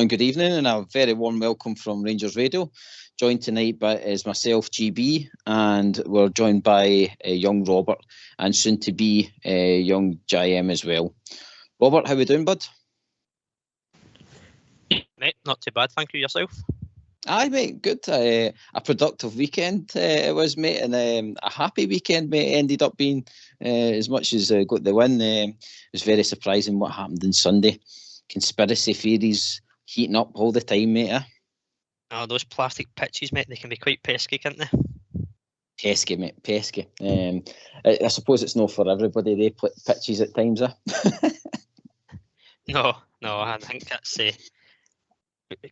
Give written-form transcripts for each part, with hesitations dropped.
good evening, and a very warm welcome from Rangers Radio. Joined tonight is myself, GB, and we're joined by young Robert and soon to be young JM as well. Robert, how we doing, bud? Mate, not too bad, thank you. Yourself? Aye, mate, good. A productive weekend it was, mate, and a happy weekend, mate. Ended up being as much as got the win. It was very surprising what happened on Sunday. Conspiracy theories heating up all the time, mate. Oh, those plastic pitches, mate, they can be quite pesky, can't they? Pesky, mate, pesky. I suppose it's not for everybody, they pitches at times, No, I think that's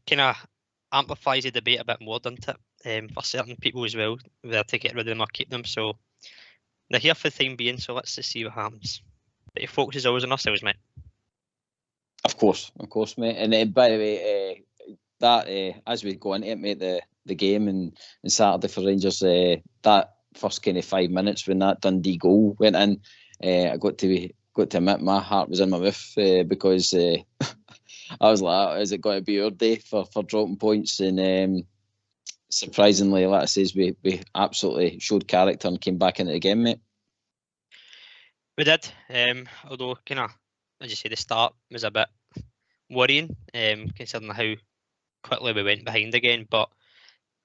kind of amplifies the debate a bit more, doesn't it? For certain people as well, whether to get rid of them or keep them. So they're here for the time being, so let's just see what happens. But the focus is always on ourselves, mate. Of course, mate. And by the way, that as we go into it, mate, the game and Saturday for Rangers, that first kind of 5 minutes when that Dundee goal went in, I got to admit my heart was in my mouth because I was like, is it going to be our day for dropping points? And surprisingly, like I says, we absolutely showed character and came back into the game, mate. We did, although kind of, as you say, the start was a bit worrying, considering how quickly we went behind again. But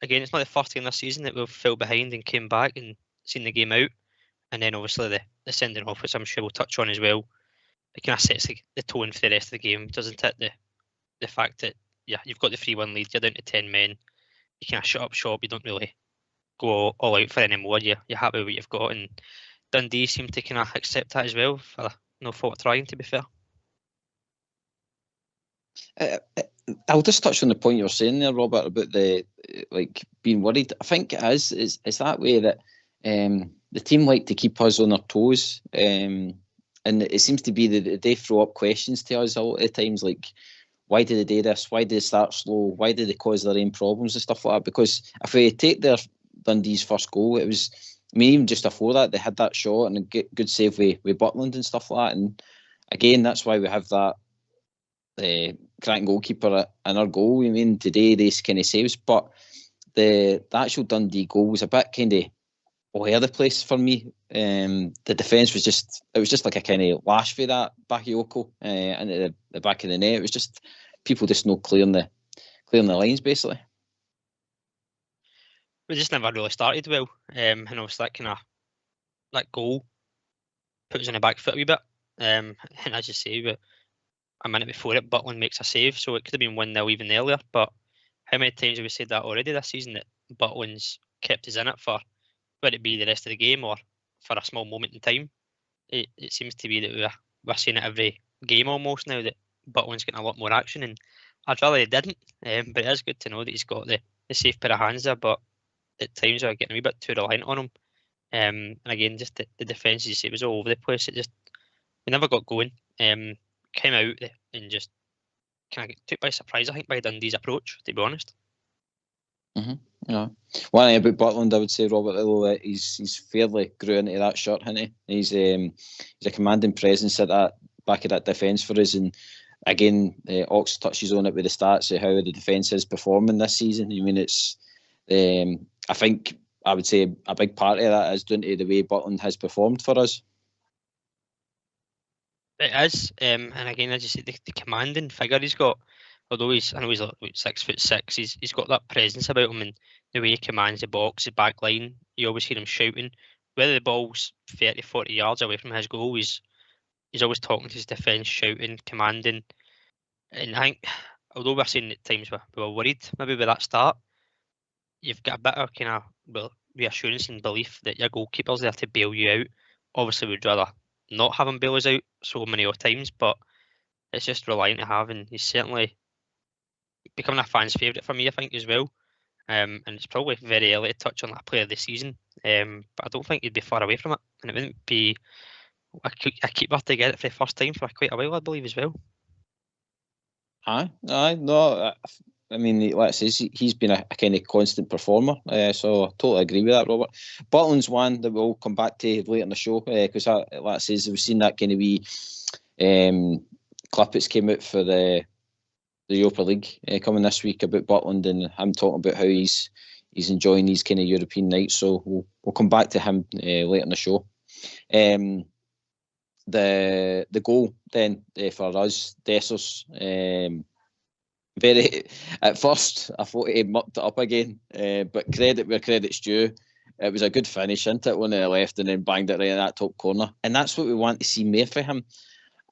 again, it's not the first game this season that we've fell behind and came back and seen the game out. And then obviously the sending off, which I'm sure we'll touch on as well, it kind of sets the tone for the rest of the game, doesn't it? The fact that you've got the 3-1 lead, you're down to 10 men, you kind of shut up shop, you don't really go all out for any more. You're happy with what you've got, and Dundee seem to kind of accept that as well, for no fault trying, to be fair. I'll just touch on the point you were saying there, Robert, about the being worried. I think it is that way that the team like to keep us on our toes, and it seems to be that they throw up questions to us a lot of times, like, why did they do this? Why did they start slow? Why did they cause their own problems and stuff like that? Because if we take their Dundee's first goal, it was, I mean, even just before that, they had that shot and a good save with Butland and stuff like that. And again, that's why we have that cracking goalkeeper in our goal. I mean, today, these kind of saves. But the actual Dundee goal was a bit kind of all over the place for me. The defence was just like a kind of lash for that Bakayoko into the back of the net. It was just people just not clearing the lines, basically. We just never really started well, and obviously that goal put us on the back foot a wee bit. And as you say, a minute before it, Butland makes a save, so it could have been 1-0 even earlier. But how many times have we said that already this season, that Butland's kept us in it for whether it be the rest of the game or for a small moment in time? It seems to be that we're seeing it every game almost now, that Butland's getting a lot more action, and I'd rather he didn't. But it is good to know that he's got the safe pair of hands there, but at times we're getting a wee bit too reliant on him. And again, just the defence, it was all over the place. It just, we never got going. Came out and just kind of took by surprise, I think, by Dundee's approach, to be honest. Mm-hmm. Yeah. One thing about Butland, I would say, Robert, although he's fairly grew into that shirt, hasn't he? He's a commanding presence at that back of that defence for us. And again, Ox touches on it with the stats of how the defence is performing this season. I mean, it's I think I would say a big part of that is down to the way Butland has performed for us. It is, and again, as you say, the commanding figure he's got. Although I know he's like 6'6", he's got that presence about him, and the way he commands the box, the back line. You always hear him shouting. Whether the ball's 30, 40 yards away from his goal, he's always talking to his defence, shouting, commanding. And I think, although we're saying at times we were worried maybe with that start, you've got a bit of kind of reassurance and belief that your goalkeeper's there to bail you out. Obviously, we'd rather not have him bail us out so many times, but it's just reliant to have, and he's certainly becoming a fan's favourite for me, I think, as well. And it's probably very early to touch on that player of the season, but I don't think he'd be far away from it, and it wouldn't be a keeper to get it for the first time for quite a while, I believe, as well. No, I mean, like I say, he's been a kind of constant performer, so I totally agree with that, Robert. Butland's one that we'll come back to later in the show, because like I say, we've seen that kind of wee clip that's came out for the Europa League coming this week about Butland, and him talking about how he's enjoying these kind of European nights. So we'll come back to him later in the show. The goal then for us, Dessers. Very at first, I thought he mucked it up again, but credit where credit's due. It was a good finish, isn't it? One to the left and then banged it right in that top corner, and that's what we want to see more for him.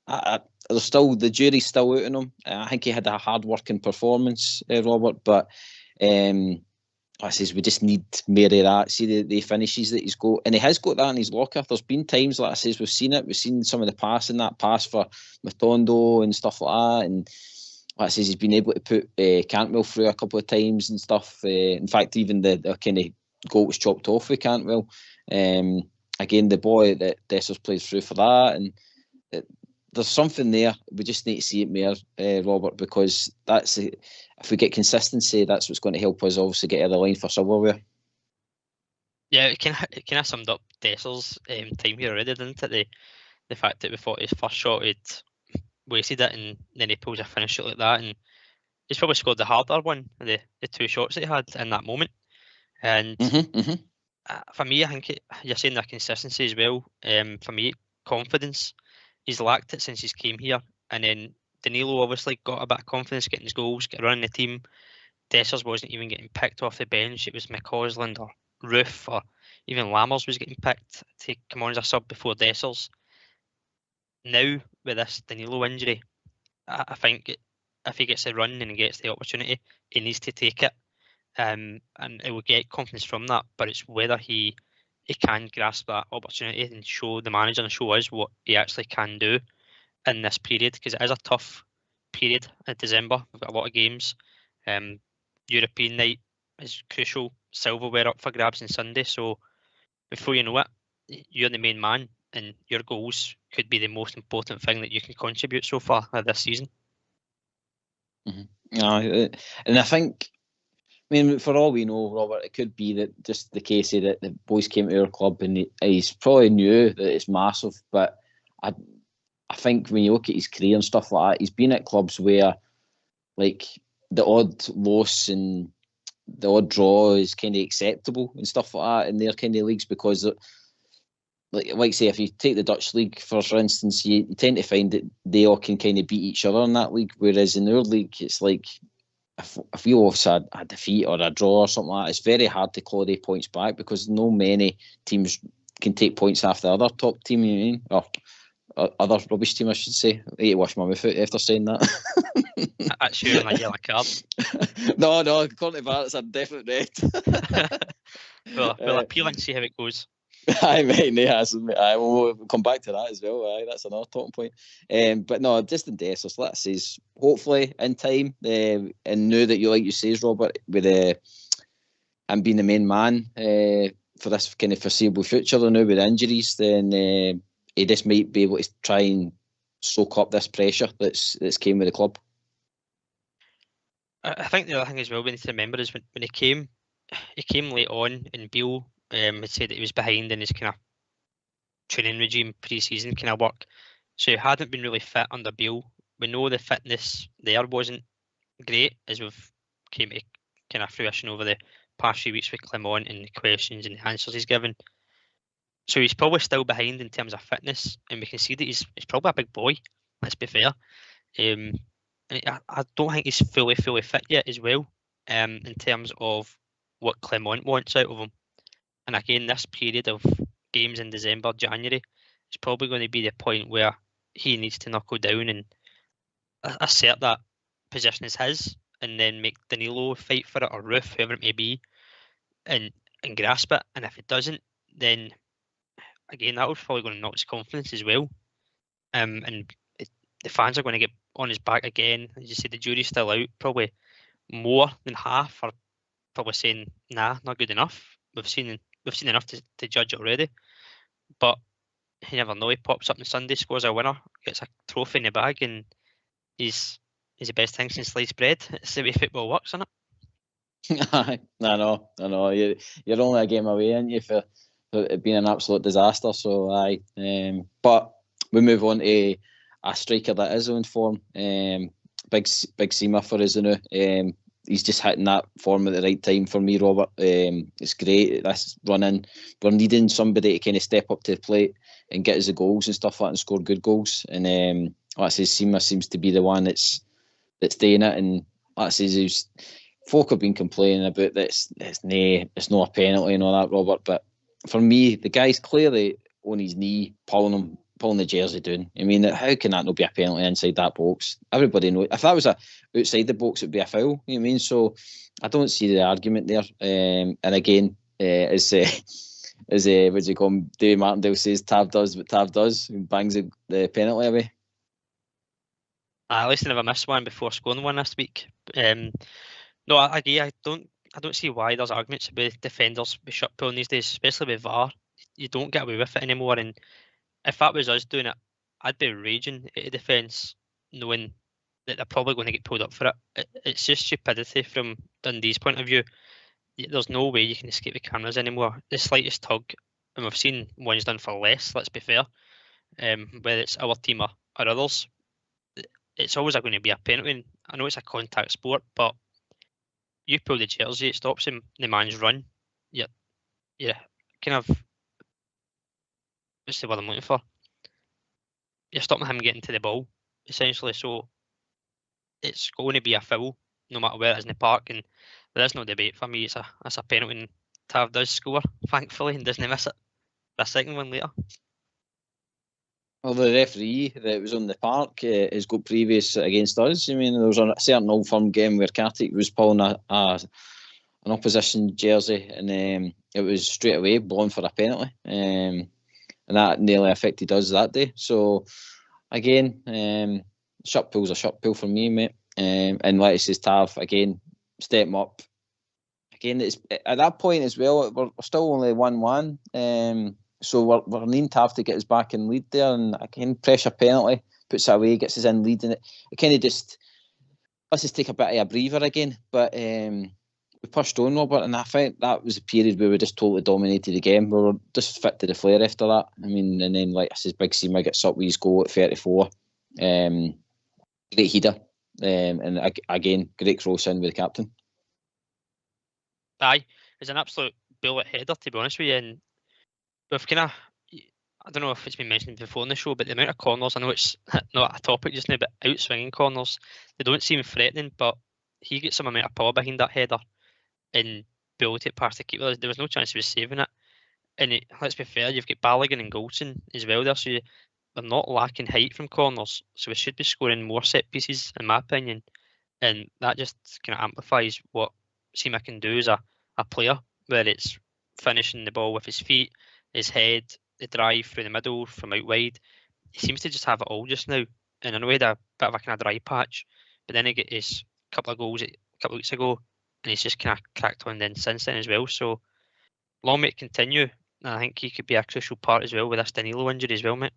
There's still the jury's still out on him. I think he had a hard-working performance, Robert, but I says we just need more of that. See the finishes that he's got, and he has got that in his locker. There's been times, like I says, we've seen it. We've seen some of the passing, that pass for Matondo and stuff like that, and like I says, he's been able to put Cantwell through a couple of times and stuff. In fact, even the kind of goal was chopped off with Cantwell. Again, the boy that Dessers plays through for that, and there's something there. We just need to see it more, Robert, because that's if we get consistency, that's what's going to help us obviously get out of the line for silverware. Yeah, it kind of summed up Dessers' time here already, didn't it? The fact that we thought his first shot he'd wasted it, and then he pulls a finish shot like that, and he's probably scored the harder one, the two shots that he had in that moment. And for me, I think you're saying that consistency as well. For me, confidence. He's lacked it since he's came here, and then Danilo obviously got a bit of confidence getting his goals, running the team. Dessers wasn't even getting picked off the bench. It was McCausland or Roof or even Lammers was getting picked to come on as a sub before Dessers. Now with this Danilo injury, I think if he gets a run and he gets the opportunity, he needs to take it, and it will get confidence from that. But it's whether he can grasp that opportunity and show the manager and show us what he actually can do in this period, because it is a tough period in December. We've got a lot of games. European night is crucial. Silverware up for grabs on Sunday. So before you know it, you're the main man, and your goals could be the most important thing that you can contribute so far this season. And I think, I mean, for all we know, Robert, it could be that just the case that the boys came to our club and he's probably knew that it's massive, but I think when you look at his career and stuff like that, he's been at clubs where, like, the odd loss and the odd draw is kind of acceptable and stuff like that in their kind of leagues, because, like say, if you take the Dutch league for instance, you tend to find that they all can kind of beat each other in that league, whereas in our league, it's like, if we lost a defeat or a draw or something like that, it's very hard to claw the points back, because no many teams can take points after the other top team, you mean? Or other rubbish team, I should say. I need to wash my mouth out after saying that. That's you on a yellow card. No, according to that, it's a definite red. We'll appeal and see how it goes. Aye, mate, we'll come back to that as well. Aye, that's another talking point. But no, just in Dessers, let's say, hopefully in time, and now that you, like you say, Robert, with him being the main man for this kind of foreseeable future, now with injuries, then he just might be able to try and soak up this pressure that's came with the club. I think the other thing as well we need to remember is when he came late on, and Beale had said that he was behind in his kind of training regime, pre-season kind of work. So he hadn't been really fit under Beale. We know the fitness there wasn't great, as we've came to kind of fruition over the past few weeks with Clement and the questions and the answers he's given. So he's probably still behind in terms of fitness, and we can see that he's probably a big boy, let's be fair. And I don't think he's fully fit yet as well, in terms of what Clement wants out of him. And again, this period of games in December, January, is probably going to be the point where he needs to knuckle down and assert that position as his, and then make Danilo fight for it, or Roof, whoever it may be, and grasp it. And if it doesn't, then again, that was probably going to knock his confidence as well. And the fans are going to get on his back again. As you said, the jury's still out. Probably more than half are probably saying, nah, not good enough. We've seen enough to judge it already. But you never know. He pops up on Sunday, scores a winner, gets a trophy in the bag, and he's the best thing since sliced bread. It's the way football works, isn't it? I know. You're only a game away, aren't you, for it being an absolute disaster. So but we move on to a striker that is on form. big Seamer for us now. He's just hitting that form at the right time for me, Robert. It's great. That's running. We're needing somebody to kind of step up to the plate and get us the goals and stuff like that and score good goals. And like I say, Seamer seems to be the one that's doing it. And like I say, folk have been complaining about that it's not a penalty and all that, Robert. But for me, the guy's clearly on his knee, pulling the jersey down. I mean, how can that not be a penalty inside that box? Everybody knows. If that was outside the box, it'd be a foul. You know what I mean? So I don't see the argument there. And again, as what do you call him? Dave Martindale says, Tav does what Tav does, and bangs the penalty away. At least I never missed one before scoring one this week. No, I agree. I don't see why there's arguments with defenders with shot pulling these days, especially with VAR. You don't get away with it anymore. And if that was us doing it, I'd be raging at the defence, knowing that they're probably going to get pulled up for it. It's just stupidity from Dundee's point of view. There's no way you can escape the cameras anymore. The slightest tug, and we've seen ones done for less, let's be fair, whether it's our team or others, it's always going to be a penalty. I know it's a contact sport, but you pull the jersey, it stops the man's run. Yeah, kind of, what's the word I'm looking for? You're stopping him getting to the ball, essentially. So it's going to be a foul, no matter where it is in the park. And there's no debate for me. It's a penalty, and Tav does score, thankfully, and doesn't miss it. The second one later. Well, the referee that was on the park has got previous against us. I mean, there was a certain Old Firm game where Cartick was pulling an opposition jersey, and it was straight away blown for a penalty, and that nearly affected us that day. So again, shot pull's a shot pull for me, mate. And like it says, Tav again, step him up. Again, it's at that point as well. We're still only 1-1. So we're needing Tav to get us back in lead there, and again, pressure penalty, puts it away, gets us in lead, and it kind of just, let's just take a bit of a breather again. But we pushed on, Robert, and I think that was a period where we just totally dominated the game. We were just fit to the flare after that. I mean, and then like I said, Big Seamer gets up with his goal at 34. Great header, and again, great cross in with the captain. Aye, it's an absolute bullet header, to be honest with you. And we've kind of, I don't know if it's been mentioned before in the show, but the amount of corners, I know it's not a topic just now, but outswinging corners, they don't seem threatening, but he gets some amount of power behind that header and built it past the keeper. There was no chance he was saving it. And let's be fair, you've got Balogun and Goldson as well there, so they're not lacking height from corners, so we should be scoring more set pieces, in my opinion. And that just kind of amplifies what Seamer can do as a player, where it's finishing the ball with his feet, his head, the drive through the middle from out wide. He seems to just have it all just now. And I know he had a bit of a kind of dry patch, but then he got his couple of goals a couple of weeks ago, and he's just kind of cracked on then since then as well. So long may it continue. And I think he could be a crucial part as well with this Danilo injury as well, mate.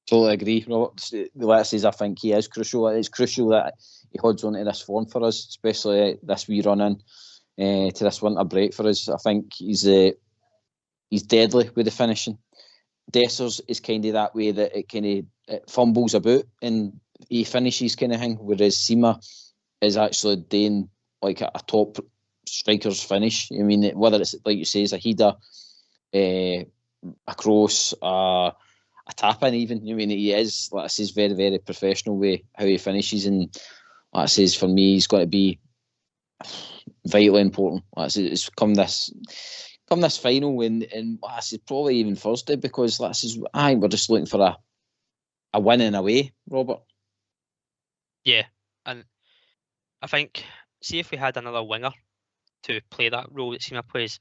Totally agree, Robert. The last says I think he is crucial. It's crucial that he holds on to this form for us, especially this wee run in to this winter break for us. I think he's deadly with the finishing. Dessers is kind of that way that it fumbles about and he finishes kind of thing, whereas Seamer is actually doing like a top striker's finish. I mean, whether it's like you say, is a header, a cross, a tap in even. I mean, he is, like I say, very, very professional with how he finishes, and like I say, for me, he's got to be vitally important. Like I say, it's come this final, and like I say, probably even Thursday, because like I say, I think we're just looking for a win in a way, Robert. Yeah, and I think, see if we had another winger to play that role that Seamer plays,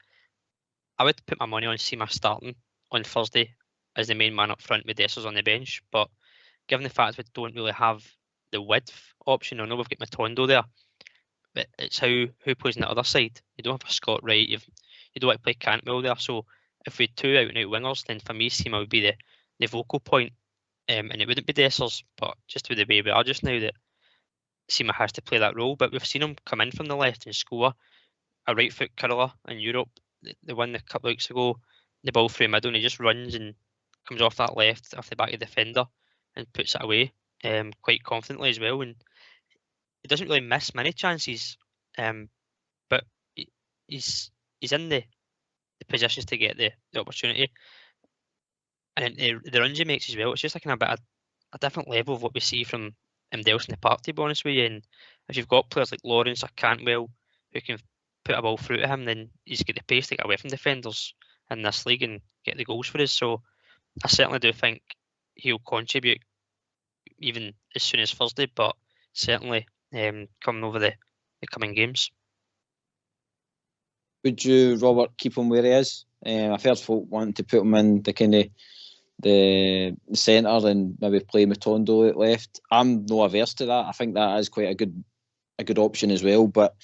I would put my money on Seamer starting on Thursday as the main man up front with Dessers on the bench. But given the fact we don't really have the width option, I know we've got Matondo there, but it's who plays on the other side. You don't have a Scott Wright, you don't want to play Cantwell there. So if we had two out and out wingers, then for me Seamer would be the vocal point, and it wouldn't be Dessers, but just with the way we are just now, that Seamer has to play that role. But we've seen him come in from the left and score a right foot curler in Europe. The one a couple of weeks ago, the ball through the middle, and he just runs and comes off that left, off the back of the defender, and puts it away. quite confidently as well, and he doesn't really miss many chances. But he's in the positions to get the opportunity, and the runs he makes as well. It's just like a bit of a different level of what we see from him else in the park, to be honest with you. And if you've got players like Lawrence or Cantwell who can put a ball through to him, then he's got the pace to get away from defenders in this league and get the goals for us. So I certainly do think he'll contribute even as soon as Thursday, but certainly coming over the coming games. Would you, Robert, keep him where he is? I've heard folk wanting to put him in the kind of the centre and maybe play Matondo at left. I'm no averse to that. I think that is quite a good option as well. But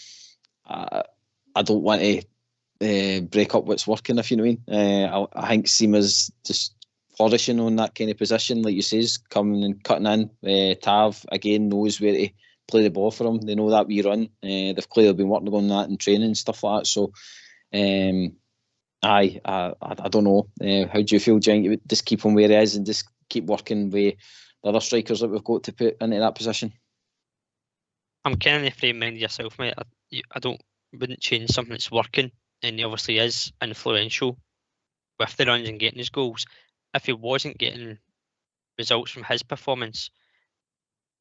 I don't want to break up what's working, if you know what I mean. I think Seema's just flourishing on that kind of position, like you says, coming and cutting in. Tav again knows where to play the ball for him. They know that we run. They've clearly been working on that in training and stuff like that. So, I don't know. How do you feel, Giant? You would just keep him where he is and just keep working with the other strikers that we've got to put into that position? I'm kind of the frame mind yourself, mate. I wouldn't change something that's working, and he obviously is influential with the runs and getting his goals. If he wasn't getting results from his performance,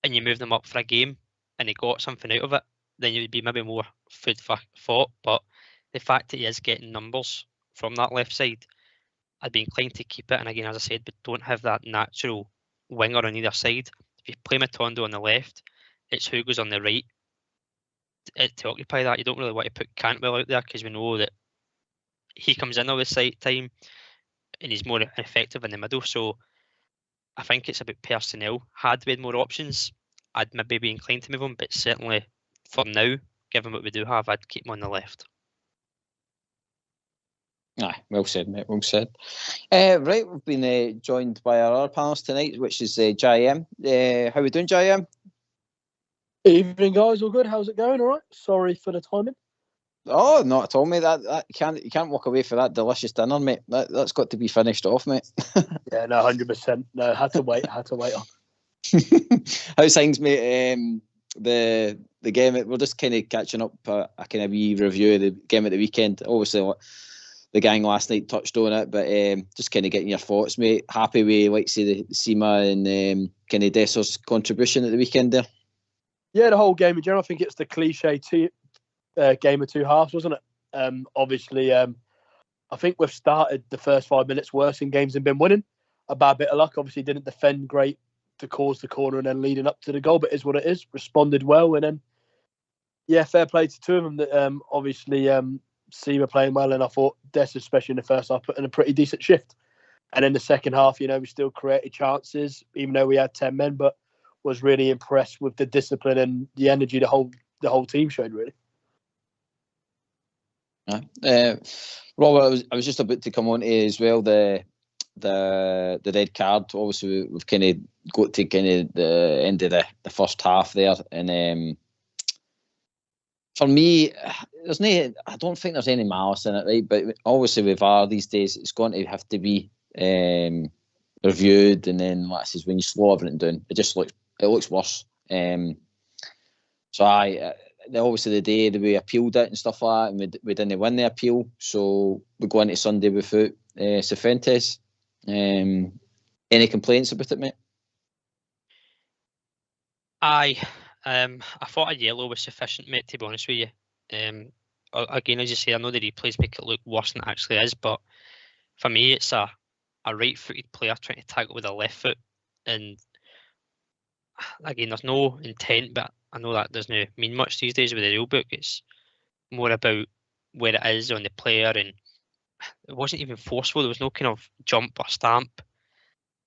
and you move them up for a game, and he got something out of it, then you would be maybe more food for thought. But the fact that he is getting numbers from that left side, I'd be inclined to keep it. And again, as I said, but don't have that natural winger on either side. If you play Matondo on the left, it's who goes on the right to occupy that. You don't really want to put Cantwell out there because we know that he comes in all the side time and he's more effective in the middle. So I think it's about personnel. Had we had more options, I'd maybe be inclined to move him, but certainly for now, given what we do have, I'd keep him on the left. Aye, well said, mate. Well said. Right, we've been joined by our other panelists tonight, which is JM. How are we doing, JM? Evening, guys. All good? How's it going? All right. Sorry for the timing. Oh, not at all, mate. That you can't walk away for that delicious dinner, mate. That's got to be finished off, mate. Yeah, no, 100%. No, had to wait. On. How's things, mate? The game. We're just kind of catching up. A kind of wee review of the game at the weekend. Obviously, the gang last night touched on it, but just kind of getting your thoughts, mate. Happy with, like, say, the Seema and kind of Desser's contribution at the weekend there. Yeah, the whole game in general. I think it's the cliche game of two halves, wasn't it? Obviously, I think we've started the first 5 minutes worse in games and been winning. A bad bit of luck. Obviously, didn't defend great to cause the corner and then leading up to the goal, but it is what it is. Responded well, and then yeah, fair play to two of them. That obviously Seema playing well, and I thought Des, especially in the first half, put in a pretty decent shift. And in the second half, we still created chances, even though we had 10 men, but was really impressed with the discipline and the energy the whole team showed, really. Robert, I was just about to come on to as well the red card. Obviously, we've kind of got to kind of the end of the first half there, and for me, I don't think there's any malice in it, right? But obviously, with VAR these days, it's going to have to be reviewed, and then like I says, when you slow everything down, it looks worse. So obviously the day that we appealed it and stuff like that, and we didn't win the appeal, so we go into Sunday without Cifuentes. Any complaints about it, mate? I thought a yellow was sufficient, mate, to be honest with you. Again, as you say, I know the replays make it look worse than it actually is, but for me, it's a right-footed player trying to tackle with a left foot, and again, there's no intent, but I know that doesn't mean much these days with the rule book. It's more about where it is on the player, and it wasn't even forceful. There was no kind of jump or stamp.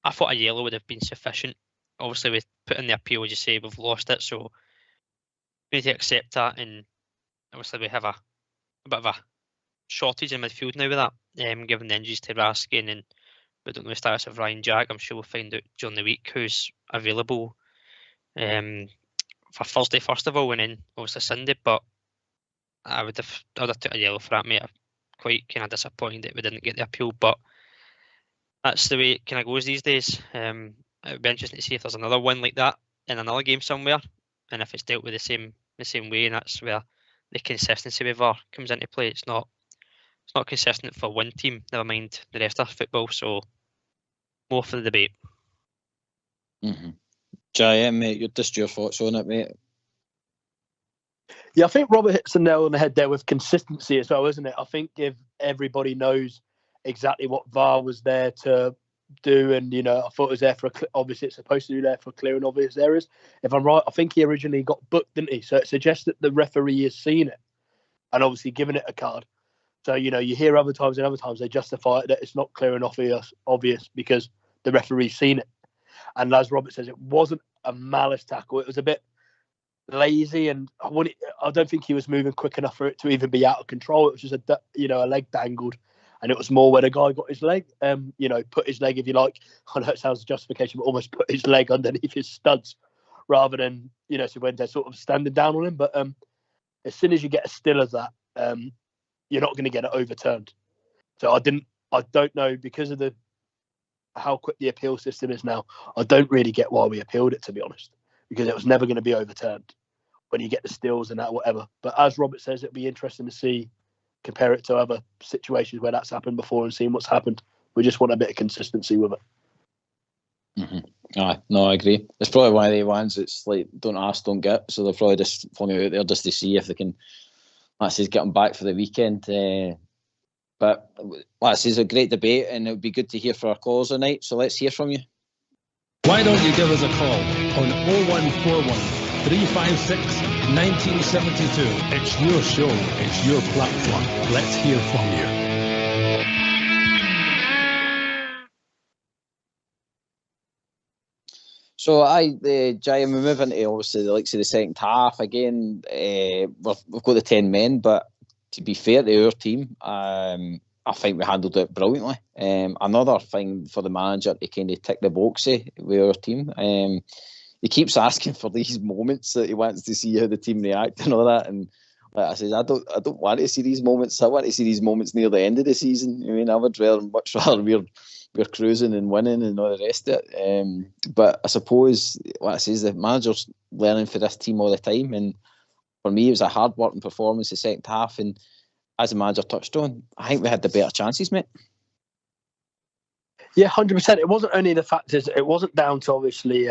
I thought a yellow would have been sufficient. Obviously, with putting the appeal, as you say, we've lost it, so we need to accept that. And obviously, we have a bit of a shortage in midfield now with that, given the injuries to Raskin, and we don't know the status of Ryan Jack. I'm sure we'll find out during the week who's available for Thursday, first of all, and then obviously Sunday. But I would have took a yellow for that, mate. I'm quite kind of disappointed that we didn't get the appeal, but that's the way it kind of goes these days. it would be interesting to see if there's another one like that in another game somewhere, and if it's dealt with the same way, and that's where the consistency with VAR comes into play. It's not consistent for one team, never mind the rest of football. So more for the debate. Mm-hmm. Jay, mate, just your thoughts on it, mate. Yeah, I think Robert hits the nail on the head there with consistency as well, isn't it? I think if everybody knows exactly what VAR was there to do, and I thought it was there for obviously it's supposed to be there for clear and obvious errors. If I'm right, I think he originally got booked, didn't he? So it suggests that the referee has seen it and obviously given it a card. So you hear other times they justify it that it's not clear and obvious because the referee's seen it. And as Robert says, it wasn't a malice tackle. It was a bit lazy, and I don't think he was moving quick enough for it to even be out of control. It was just a leg dangled, and it was more where the guy got his leg, put his leg, if you like. I know it sounds a justification, but almost put his leg underneath his studs, rather than so when they're sort of standing down on him. But as soon as you get a still of that, you're not going to get it overturned. So I don't know, because of how quick the appeal system is now. I don't really get why we appealed it, to be honest, because it was never going to be overturned when you get the stills and that, whatever. But as Robert says, it'd be interesting to compare it to other situations where that's happened before and seeing what's happened. We just want a bit of consistency with it. Mm-hmm. No, I agree. It's probably one of the ones that's like, don't ask, don't get. So they're probably just flung it out there just to see if they can, get them back for the weekend. But this is a great debate, and it would be good to hear from our callers tonight. So let's hear from you. Why don't you give us a call on 0141 356 1972. It's your show. It's your platform. Let's hear from you. So Jay, we move into obviously the likes of the second half again. We've got the 10 men, but to be fair to our team, I think we handled it brilliantly. Another thing for the manager to kind of tick the boxy with our team. He keeps asking for these moments that he wants to see how the team react and all that. And like I said, I don't want to see these moments. I want to see these moments near the end of the season. I mean, I would much rather we're cruising and winning and all the rest of it. But I suppose what I say is the manager's learning for this team all the time. And for me, it was a hard-working performance the second half. And as the manager touched on, I think we had the better chances, mate. Yeah, 100%. It wasn't only the fact is it wasn't down to obviously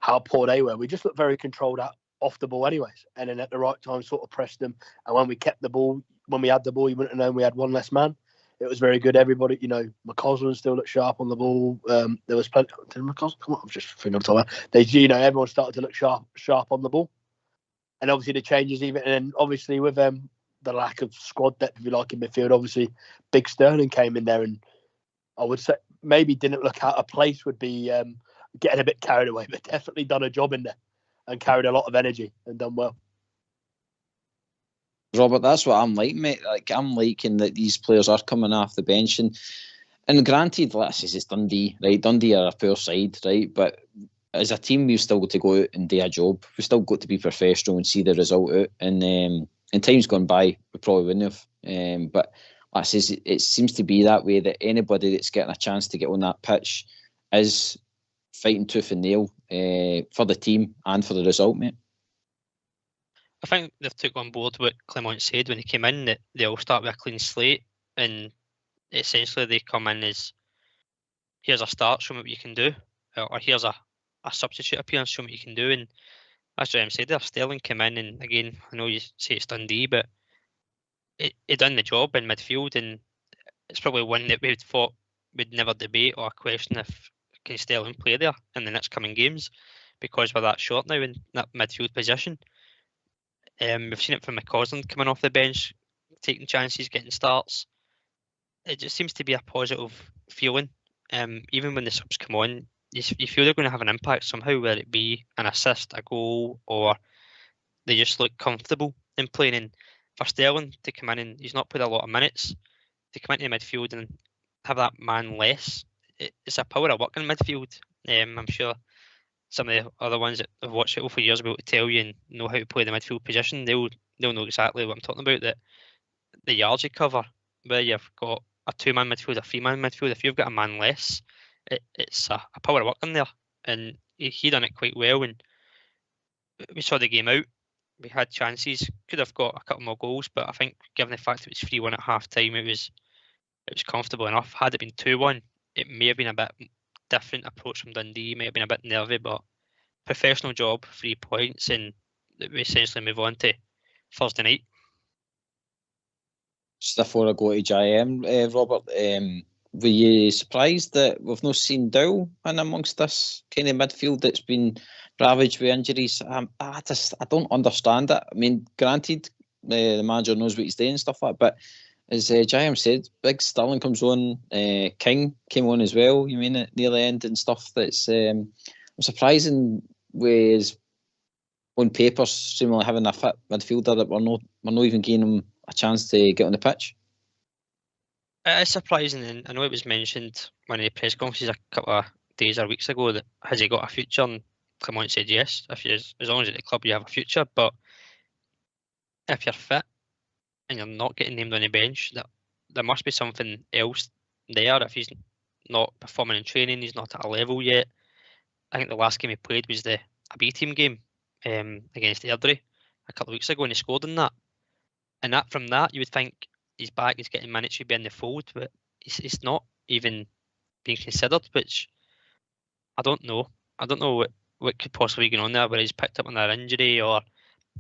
how poor they were. We just looked very controlled off the ball anyways. And then at the right time sort of pressed them. And when we kept the ball, when we had the ball, you wouldn't have known we had one less man. It was very good. Everybody, McCausland still looked sharp on the ball. There was plenty. Did McCausland come on? I'm just thinking of the time. Everyone started to look sharp on the ball. And obviously the changes even, and obviously with the lack of squad depth, if you like, in midfield, obviously Big Sterling came in there, and I would say maybe didn't look out of place, would be getting a bit carried away, but definitely done a job in there and carried a lot of energy and done well. Robert, that's what I'm like, mate. Like, I'm liking that these players are coming off the bench, and granted, let's say it's Dundee, right? Dundee are a poor side, right? But as a team, we've still got to go out and do a job. We've still got to be professional and see the result out. And in times gone by, we probably wouldn't have. But like I say, it seems to be that way, that anybody that's getting a chance to get on that pitch is fighting tooth and nail for the team and for the result, mate. I think they've took on board what Clement said when he came in, that they all start with a clean slate, and essentially they come in as, here's a start, show me what you can do, or here's a substitute appearance, show me what you can do. And as Graham said there, Sterling came in, and again, I know you say it's Dundee, but he done the job in midfield, and it's probably one that we'd thought we'd never debate or question if can Sterling play there in the next coming games, because we're that short now in that midfield position. We've seen it from McCausland coming off the bench, taking chances, getting starts. It just seems to be a positive feeling. Even when the subs come on, you feel they're going to have an impact somehow, whether it be an assist, a goal, or they just look comfortable in playing. And for Sterling to come in, and he's not played a lot of minutes, to come into the midfield and have that man less, it's a power of work in midfield. I'm sure some of the other ones that have watched it for years will be able to tell you and know how to play the midfield position. They'll know exactly what I'm talking about, that the yards you cover, where you've got a 2-man midfield, a 3-man midfield, if you've got a man less, it's a power of work in there, and he done it quite well. And we saw the game out. We had chances, could have got a couple more goals, but I think given the fact it was 3-1 at half time, it was comfortable enough. Had it been 2-1, it may have been a bit different approach from Dundee. It may have been a bit nervy, but professional job, 3 points, and we essentially move on to Thursday night. Just before I go to JM, Robert, were you surprised that we've not seen Dow in amongst this kind of midfield that's been ravaged with injuries? I don't understand it. I mean, granted, the manager knows what he's doing and stuff like that, but as JM said, Big Sterling comes on, King came on as well, you mean, at near the end and stuff. That's surprising with, on paper, seemingly having a fit midfielder that we're not even giving him a chance to get on the pitch. It is surprising, and I know it was mentioned when the press conferences a couple of days or weeks ago that has he got a future, and Clement said yes, as long as at the club you have a future, but if you're fit and you're not getting named on the bench, that there must be something else there. If he's not performing in training, he's not at a level yet. I think the last game he played was a B team game against Airdrie a couple of weeks ago, and he scored in that. And that from that, you would think he's back, he's getting minutes, he'd be in the fold, but he's not even being considered, which I don't know. I don't know what could possibly be going on there, whether he's picked up on that injury or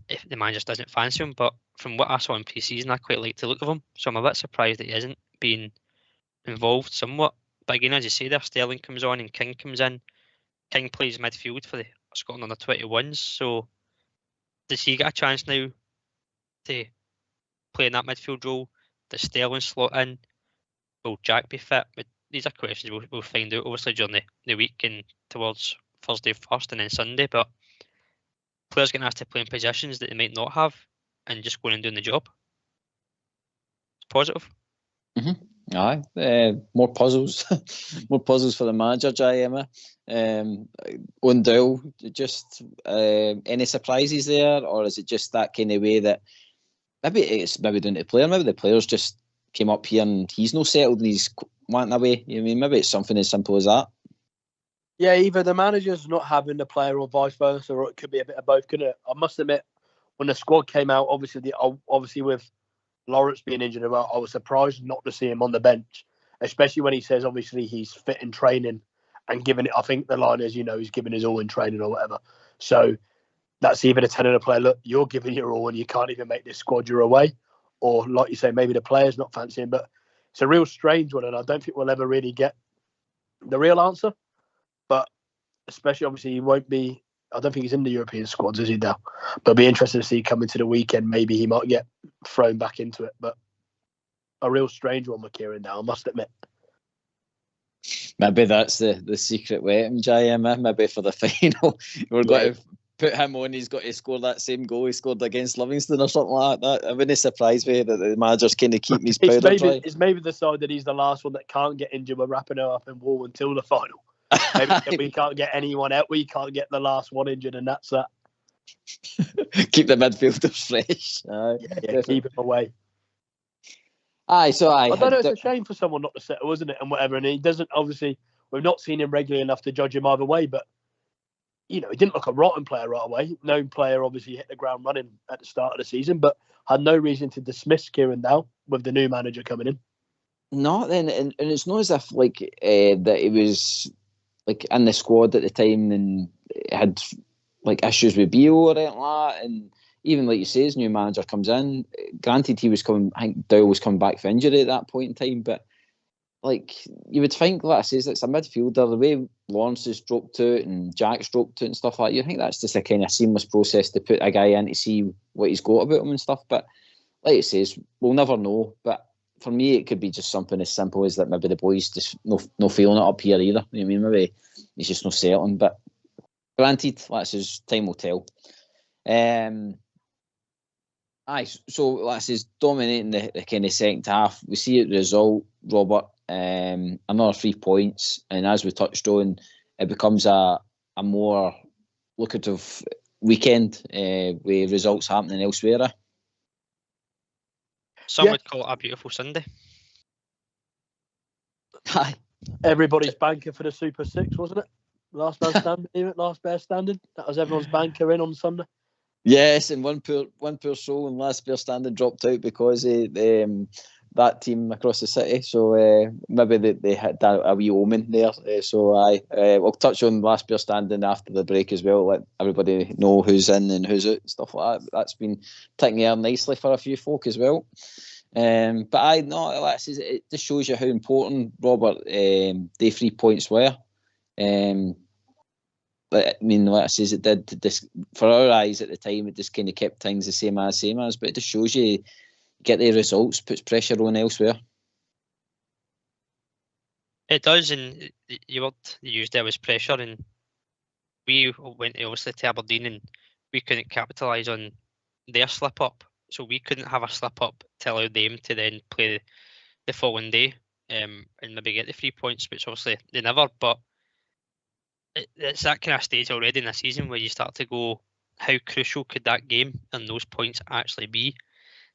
if the man just doesn't fancy him. But from what I saw in pre-season, I quite like the look of him, so I'm a bit surprised that he isn't being involved somewhat. But again, as you say there, Sterling comes on and King comes in. King plays midfield for the Scotland under 21s, so does he get a chance now to play in that midfield role? Does Sterling slot in? Will Jack be fit? But these are questions we'll find out obviously during the week and towards Thursday first and then Sunday. But players getting asked to play in positions that they might not have and just going and doing the job. It's positive. Mm-hmm. Aye, more puzzles, more puzzles for the manager, JM. On Dow, just any surprises there, or is it just that kind of way that maybe it's down to the player, maybe the players just came up here and he's not settled and he's wanting away? You know what I mean, maybe it's something as simple as that. Yeah, either the manager's not having the player or vice versa, or it could be a bit of both, couldn't it? I must admit, when the squad came out, obviously with Lawrence being injured, I was surprised not to see him on the bench, especially when he says obviously he's fit in training and giving it. I think the line is, he's giving his all in training or whatever. So that's either the telling the player, look, you're giving your all and you can't even make this squad, you're away. Or like you say, maybe the player's not fancying, but it's a real strange one, and I don't think we'll ever really get the real answer. But especially, obviously, he won't be. I don't think he's in the European squads, is he now? But it'll be interesting to see coming to the weekend. Maybe he might get thrown back into it. But a real strange one with Kieran Dow, I must admit. Maybe that's the secret weapon, JM. Maybe for the final, we're going to put him on. He's got to score that same goal he scored against Livingston or something like that. I wouldn't surprise me that the manager's kind of keeping his powder dry. It's maybe the side that he's the last one that can't get injured. We're wrapping it up in wool until the final. Maybe we can't get anyone out. We can't get the last one injured, and that's that. Keep the midfielders fresh. Yeah, keep him away. I don't know. It's a shame for someone not to settle, isn't it? And whatever. And he doesn't. Obviously, we've not seen him regularly enough to judge him either way. But he didn't look a rotten player right away. No player obviously hit the ground running at the start of the season, but had no reason to dismiss Kieran Dow with the new manager coming in. No, then, and it's not as if that he was in the squad at the time and had issues with Bio or anything like that. And even like you say, his new manager comes in. Granted, he was coming. I think Dow was coming back for injury at that point in time. But you would think, like I say, it's a midfielder. The way Lawrence has dropped out and Jack's dropped out and stuff like that, you think that's just a kind of seamless process to put a guy in to see what he's got about him and stuff. But like it says, we'll never know. But for me, it could be just something as simple as that maybe the boys just no feeling it up here either. You know what I mean? Maybe he's just no settling. But granted, like I says, time will tell. So like I says, dominating the kind of second half. We see the result, Robert. Another 3 points, and as we touched on, it becomes a more lucrative weekend with results happening elsewhere. Some would call it a beautiful Sunday. Aye, Everybody's banker for the Super Six, wasn't it? Last man standing, last bear standing. That was everyone's banker in on Sunday. Yes, and one poor soul and last bear standing dropped out because of that team across the city. So maybe they had a wee omen there. We'll touch on last bear standing after the break as well. Let everybody know who's in and who's out, stuff like that. That's been ticking air nicely for a few folk as well. It just shows you how important, Robert, the 3 points were. Like I says, it did this for our eyes at the time. It just kind of kept things the same as, but it just shows you get the results, puts pressure on elsewhere. It does, and you word you used there was pressure, and we went obviously to Aberdeen, and we couldn't capitalise on their slip up, so we couldn't have a slip up to allow them to then play the following day, and maybe get the 3 points, which obviously they never. But it's that kind of stage already in the season where you start to go, how crucial could that game and those points actually be?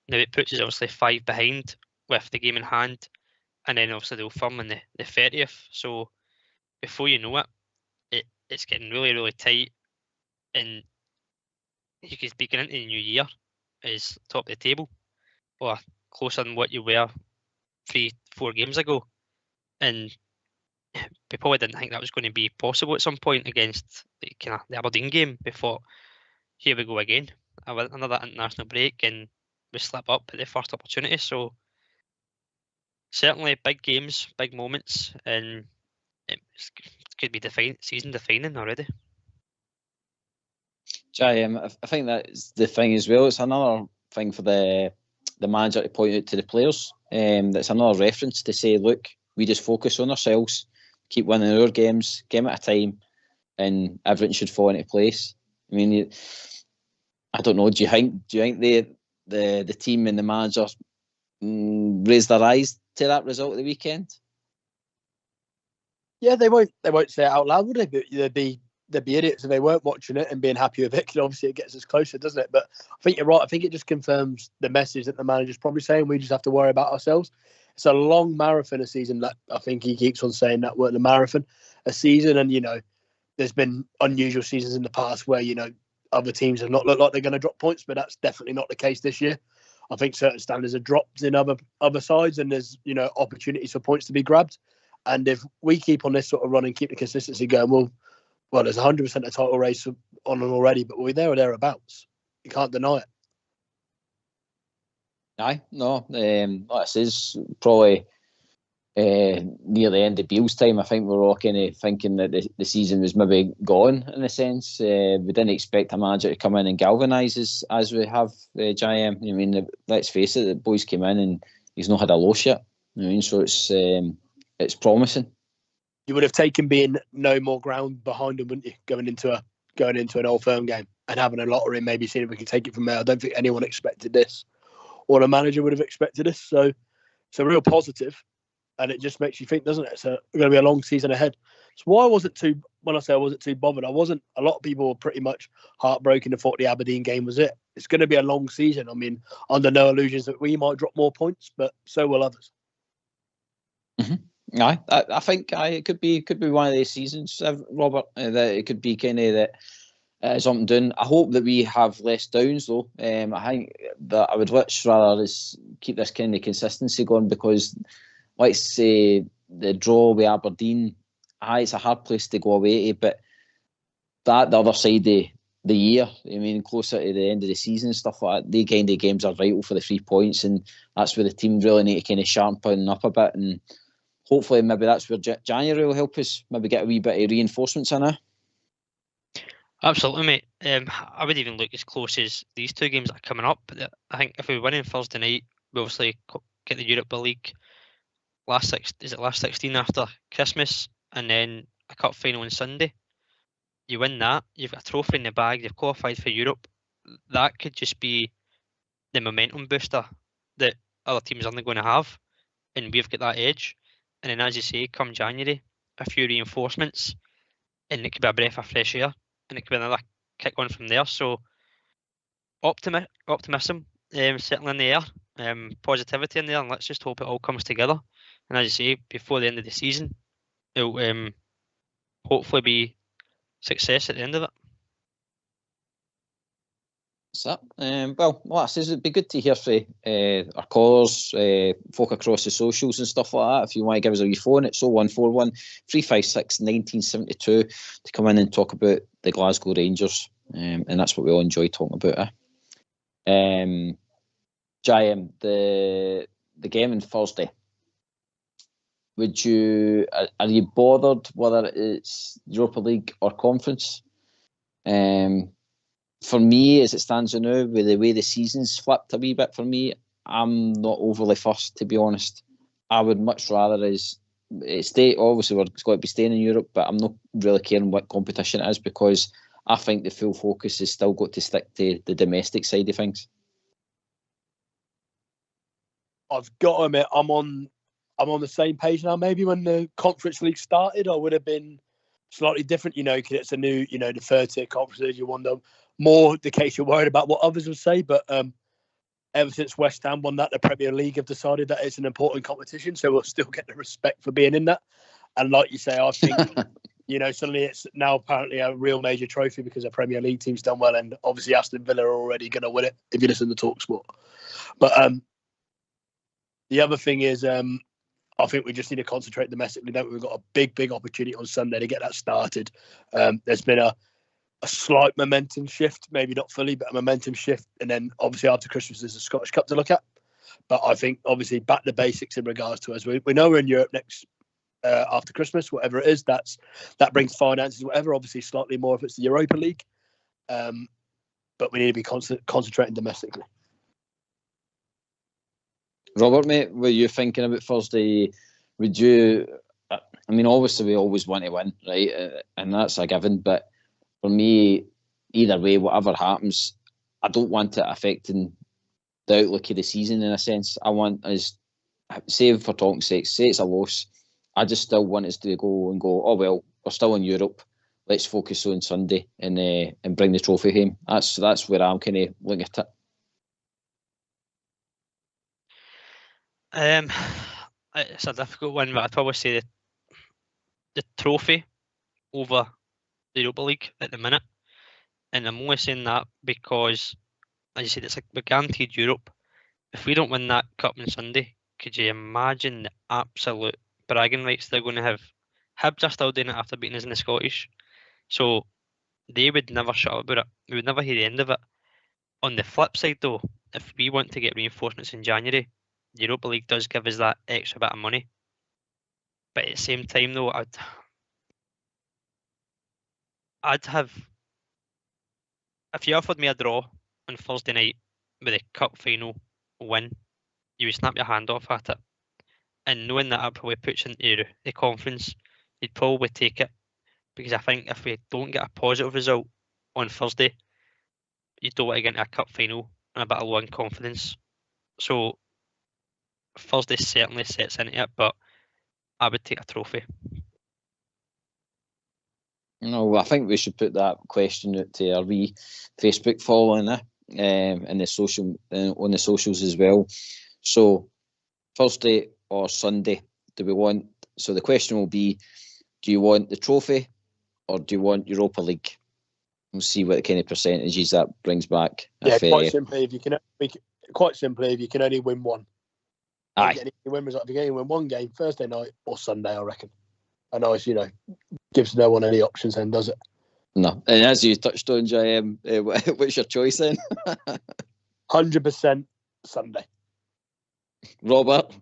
Now it puts us obviously 5 behind with the game in hand, and then obviously they'll firm on the 30th. So before you know it's getting really, really tight, and you could be getting into the new year as top of the table, or closer than what you were 3-4 games ago. And we probably didn't think that was going to be possible at some point against the Aberdeen game. We thought, here we go again, another international break, and we slip up at the first opportunity. So certainly big games, big moments, and it could be season defining already. I think that's the thing as well. It's another thing for the manager to point out to the players. That's another reference to say, look, we just focus on ourselves, keep winning our games, game at a time, and everything should fall into place. I mean, I don't know. Do you think the team and the manager raised their eyes to that result of the weekend? Yeah, they won't say it out loud, would they? But they'd be idiots if they weren't watching it and being happy with it, because obviously it gets us closer, doesn't it? But I think you're right. I think it just confirms the message that the manager's probably saying. We just have to worry about ourselves. It's a long marathon, a season. That I think he keeps on saying that word, the marathon, a season. And, there's been unusual seasons in the past where, other teams have not looked like they're going to drop points, but that's definitely not the case this year. I think certain standards are dropped in other sides, and there's, opportunities for points to be grabbed. And if we keep on this sort of run and keep the consistency going, well, there's 100% a title race on already, but we're there or thereabouts. You can't deny it. Aye, no. Like I says, probably near the end of Beale's time, I think we were all kind of thinking that the season was maybe gone in a sense. We didn't expect a manager to come in and galvanise as we have, JM. I mean, let's face it, the boys came in and he's not had a loss yet. I mean, so it's promising. You would have taken being no more ground behind him, wouldn't you? Going into an Old Firm game and having a lottery and maybe seeing if we can take it from there. I don't think anyone expected this, or the manager would have expected this. So it's a real positive, and it just makes you think, doesn't it? It's going to be a long season ahead. So when I wasn't too bothered, a lot of people were pretty much heartbroken and thought the Aberdeen game was it. It's going to be a long season. I mean, under no illusions that we might drop more points, but so will others. Mm-hmm. I think it could be one of these seasons, Robert. That it could be kind of that something doing. I hope that we have less downs though. I think that I would much rather is keep this kind of consistency going, because, let's say, the draw with Aberdeen, it's a hard place to go away to, but that the other side of the year, I mean, closer to the end of the season and stuff like that, they kind of games are vital for the 3 points, and that's where the team really need to kind of sharpen up a bit, and hopefully maybe that's where January will help us maybe get a wee bit of reinforcements in it. Absolutely, mate. I would even look as close as these 2 games that are coming up. I think if we win on Thursday night, we obviously get the Europa League last 16 after Christmas, and then a cup final on Sunday. You win that, you've got a trophy in the bag, you've qualified for Europe. That could just be the momentum booster that other teams aren't going to have, and we've got that edge. And then, as you say, come January, a few reinforcements, and it could be a breath of fresh air, and it could be another kick on from there. So optimism certainly in the air, positivity in there, and let's just hope it all comes together. And as you say, before the end of the season, it'll hopefully be success at the end of it. So, well, I says it'd be good to hear from our callers, folk across the socials and stuff like that. If you want to give us a wee phone, it's 0141 356 1972 to come in and talk about the Glasgow Rangers, and that's what we all enjoy talking about. JM, the game on Thursday. Would you are you bothered whether it's Europa League or Conference? For me, as it stands now, with the way the season's flipped a wee bit for me, I'm not overly fussed, to be honest. I would much rather stay. Obviously, we're going to be staying in Europe, but I'm not really caring what competition it is, because I think the full focus has still got to stick to the domestic side of things. I've got to admit, I'm on the same page now. Maybe when the Conference League started, I would have been slightly different, because it's a new, the third tier conferences. You wonder more the case you're worried about what others will say. But ever since West Ham won that, the Premier League have decided that it's an important competition, so we'll still get the respect for being in that. And like you say, I think suddenly it's now apparently a real major trophy because a Premier League team's done well, and obviously Aston Villa are already going to win it if you listen to TalkSport. But the other thing is, I think we just need to concentrate domestically. Don't we? We've got a big opportunity on Sunday to get that started. There's been a slight momentum shift, maybe not fully, but a momentum shift. And then obviously after Christmas, there's the Scottish Cup to look at. But I think obviously back to basics in regards to us. We know we're in Europe next after Christmas, whatever it is. That brings finances, whatever. Obviously slightly more if it's the Europa League. But we need to be concentrating domestically. Robert, mate, what are you thinking about Thursday? Would you? I mean, obviously we always want to win, right? And that's a given. But for me, either way, whatever happens, I don't want it affecting the outlook of the season in a sense. I want us, say for talking's sake, say it's a loss, I just still want us to go, oh well, we're still in Europe. Let's focus on Sunday and bring the trophy home. That's where I'm kind of looking at it. It's a difficult one, but I'd probably say the trophy over the Europa League at the minute. And I'm only saying that because, as you said, it's like we're guaranteed Europe. If we don't win that cup on Sunday, could you imagine the absolute bragging rights they're going to have? Hibs are still doing it after beating us in the Scottish. So they would never shut up about it. We would never hear the end of it. On the flip side, though, if we want to get reinforcements in January, the Europa League does give us that extra bit of money. But at the same time, though, I'd have, if you offered me a draw on Thursday night with a cup final win, you would snap your hand off at it. And knowing that it probably puts into the conference, you'd probably take it. Because I think if we don't get a positive result on Thursday, you don't want to get into a cup final and a bit of low in confidence. So Thursday certainly sets into it, but I would take a trophy. No, I think we should put that question out to our wee Facebook following and the social on the socials as well. So Thursday or Sunday, do we want? So the question will be: do you want the trophy or do you want Europa League? We'll see what kind of percentages that brings back. Yeah, quite simply, if you can only win one. Aye. If you can only win one game, Thursday night or Sunday, I reckon. I know it's, gives no one any options then, does it? No. And as you touched on, JM, what's your choice then? 100% Sunday. Robert?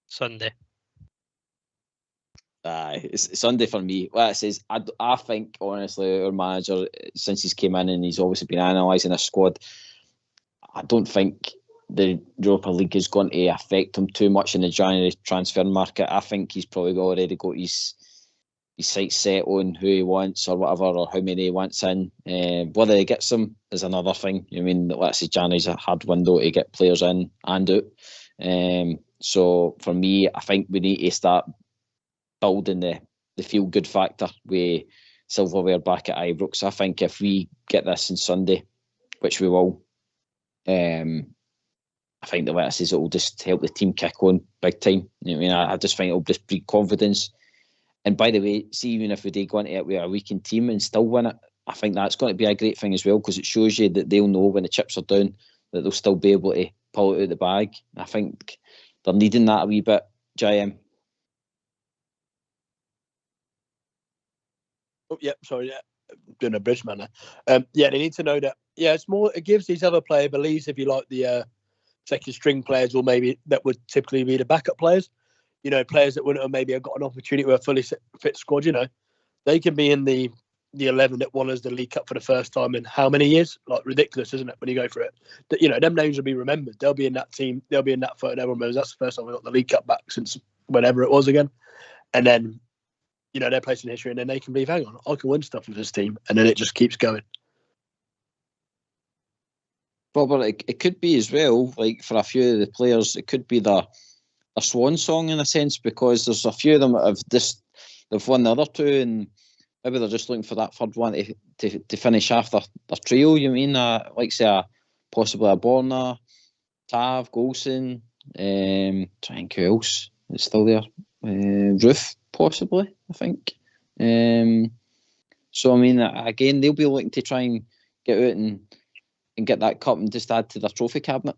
Sunday. Aye, it's Sunday for me. Well, it says, I think, honestly, our manager, since he's came in and he's obviously been analysing a squad, I don't think the Europa League is going to affect him too much in the January transfer market. I think he's probably already got his sights set on who he wants or whatever, or how many he wants in. Whether he gets them is another thing. I mean, let's say January's a hard window to get players in and out. So for me, I think we need to start building the feel-good factor with silverware back at Ibrox. I think if we get this on Sunday, which we will, I think the way it says it will just help the team kick on big time. I mean, I just think it'll just breed confidence And by the way, see, even if we do go into it with a weakened team and still win it, I think that's going to be a great thing as well, because it shows you that they'll know when the chips are down that they'll still be able to pull it out of the bag. I think they're needing that a wee bit, JM. Oh, yeah, sorry, yeah. Doing a bridge man there. Yeah, they need to know that. Yeah, it's more. It gives these other player beliefs, if you like, the second string players, or maybe that would typically be the backup players. You know, players that wouldn't have maybe got an opportunity with a fully fit squad. You know, they can be in the 11 that won us the League Cup for the first time in how many years? Like, ridiculous, isn't it? When you go for it, you know, them names will be remembered. They'll be in that team. They'll be in that photo. Everyone remembers that's the first time we got the League Cup back since whenever it was again. And then, you know, they're placed in history, and then they can believe, hang on, I can win stuff with this team, and then it just keeps going. Robert, it could be as well, like for a few of the players, it could be their swan song in a sense, because there's a few of them that they've won the other two, and maybe they're just looking for that third one to finish off their trio. You mean, like say possibly a Borna, Tav, Golson, trying to think who else is still there, Ruth possibly, I think. So I mean, again, they'll be looking to try and get out and get that cup and just add to their trophy cabinet.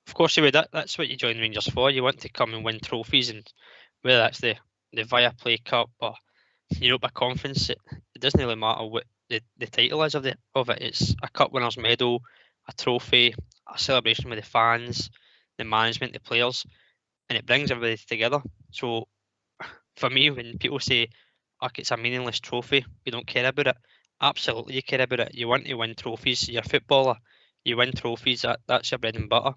Of course you would. That's what you join Rangers for. You want to come and win trophies, and whether that's the Viaplay Cup or Europa Conference, it doesn't really matter what the title is of it. It's a cup winners' medal, a trophy, a celebration with the fans, the management, the players, and it brings everybody together. So for me, when people say, it's a meaningless trophy, we don't care about it, absolutely you care about it. You want to win trophies. You're a footballer, you win trophies. That's your bread and butter.